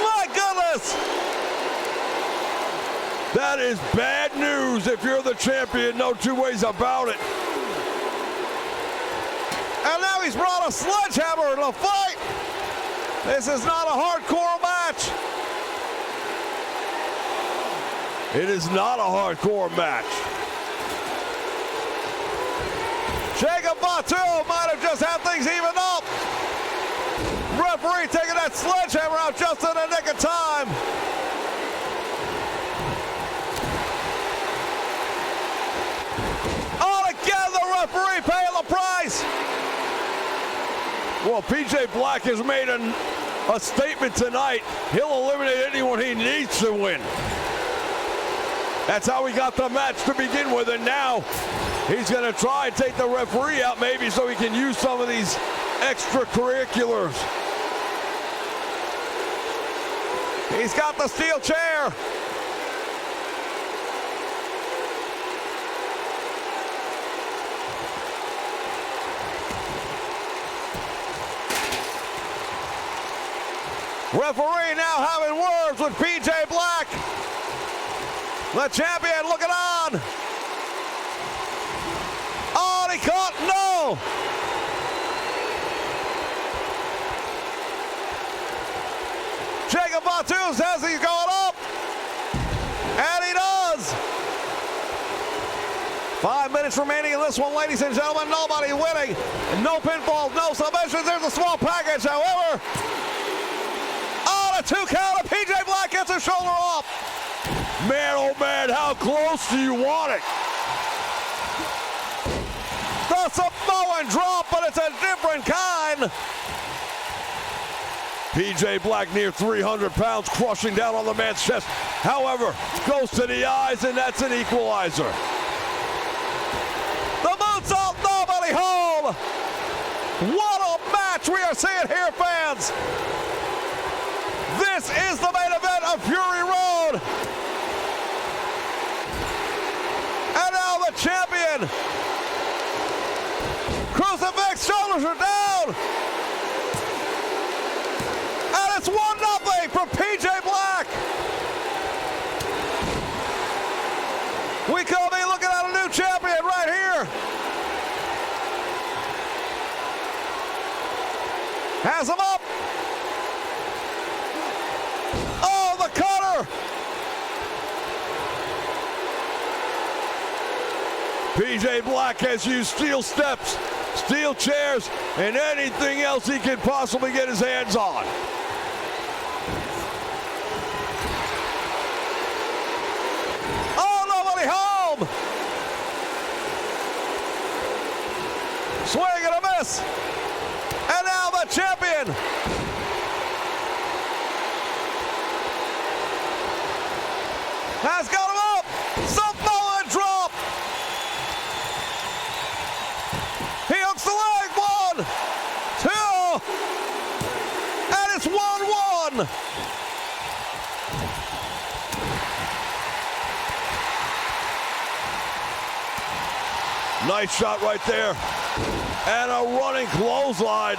My goodness. That is bad news if you're the champion. No two ways about it. And now he's brought a sledgehammer in the fight. This is not a hardcore match. It is not a hardcore match. Jacob Fatu might have just had things evened up. Referee taking that sledgehammer out just in the nick of time. All again, the referee paying the price. Well, PJ Black has made a statement tonight. He'll eliminate anyone he needs to win. That's how he got the match to begin with, and now he's going to try and take the referee out maybe so he can use some of these extracurriculars. He's got the steel chair. Referee now having words with PJ Black. The champion looking on. Oh, and he caught, no. Jacob Fatu says he's going up. And he does. 5 minutes remaining in this one, ladies and gentlemen. Nobody winning. No pinfalls, no submissions. There's a small package, however. Oh, the 2 count. PJ Black gets his shoulder off. Man, oh man, how close do you want it? The Samoan drop, but it's a different kind. PJ Black near 300 pounds, crushing down on the man's chest. However, goes to the eyes, and that's an equalizer. The moonsault, nobody home. What a match we are seeing here, fans. This is the main event of Fury Road. And now the champion. Crucifix, shoulders are down. And it's 1-0 for PJ Black. We could be looking at a new champion right here. Has him up. Oh, the cutter. PJ Black has used steel steps, steel chairs, and anything else he can possibly get his hands on. Oh, nobody home. Swing and a miss. And now the champion. Has got him up. Samoan drop. He hooks the leg. 1, 2. And it's 1-1. Nice shot right there. And a running clothesline.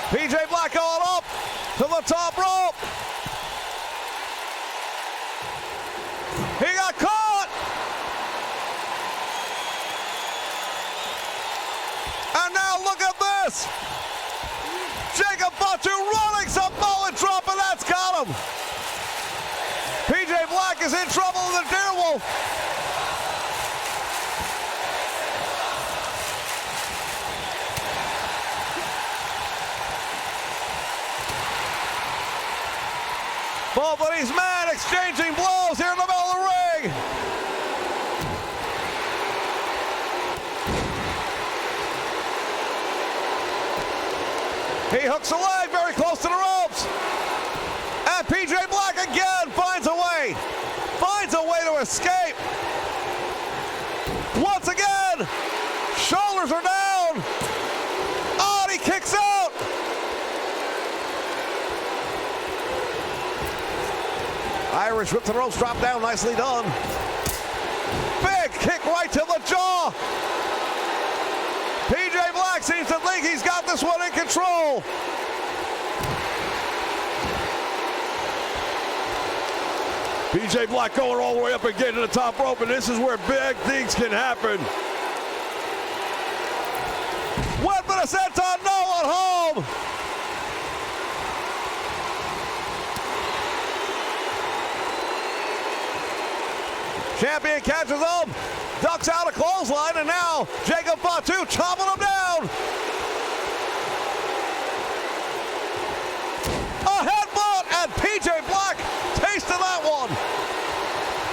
PJ Black going up. to the top rope. He got caught. And now look at this. Jacob Fatu running Samoan drop, and that's got him. PJ Black is in trouble in the Deerwolf. Both of these men exchanging blows here in the middle of the ring. He hooks a leg very close to the ropes. And PJ Black again finds a way to escape. Once again, shoulders are down. Oh, and he kicks out. Irish whip to the ropes, drop down, nicely done. Big kick right to the jaw. PJ Black seems to think he's got this one in control. PJ Black going all the way up and getting to the top rope, and this is where big things can happen. Weapon of senton, no one home. Champion catches him, ducks out a clothesline, and now Jacob Fatu chopping him down. A headbutt, and PJ Black tasted that one.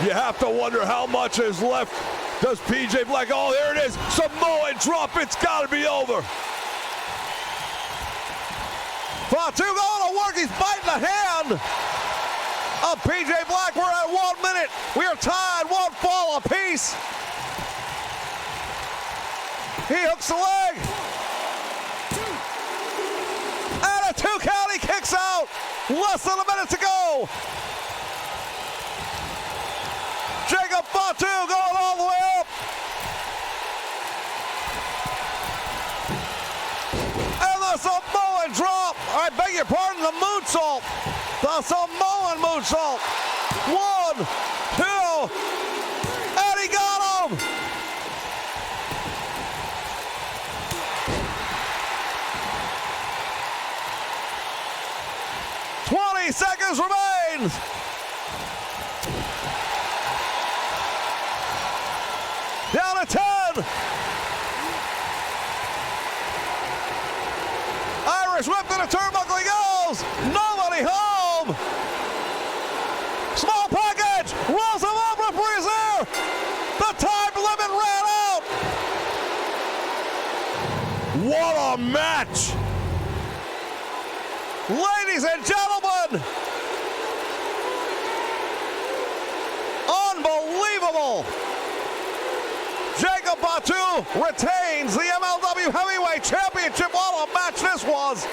You have to wonder how much is left. Does PJ Black, oh, there it is, Samoan drop, it's gotta be over. Fatu going to work, he's biting the hand of PJ Black. We're at 1 minute. We are tied, one fall apiece. He hooks the leg. And a 2 count, he kicks out. Less than a minute to go. Jacob Fatu going all the way up. And the Samoan drop. I beg your pardon, the moonsault. The Samoan moonsault. 1, 2, and he got him. Seconds remain. Down to 10. Irish whip to the turnbuckle, he goes. Nobody home. Small package. Rolls him up, referee's there. The time limit ran out. What a match. Ladies and gentlemen, unbelievable. Jacob Fatu retains the MLW Heavyweight Championship. What a match this was.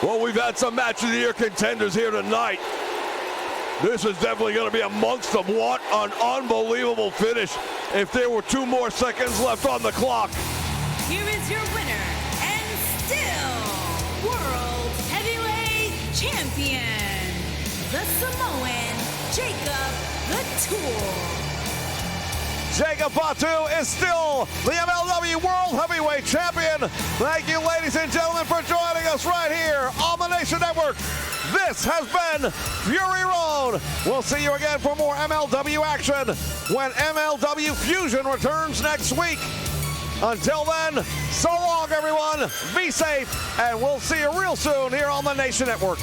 Well, we've had some match of the year contenders here tonight. This is definitely going to be amongst them. What an unbelievable finish. If there were 2 more seconds left on the clock. Here is your winner, and still World Heavyweight Champion, the Samoan Jacob the Tool. Jacob Fatu is still the MLW World Heavyweight Champion. Thank you, ladies and gentlemen, for joining us right here on the Nation Network. This has been Fury Road. We'll see you again for more MLW action when MLW Fusion returns next week. Until then, so long, everyone. Be safe, and we'll see you real soon here on the Nation Network.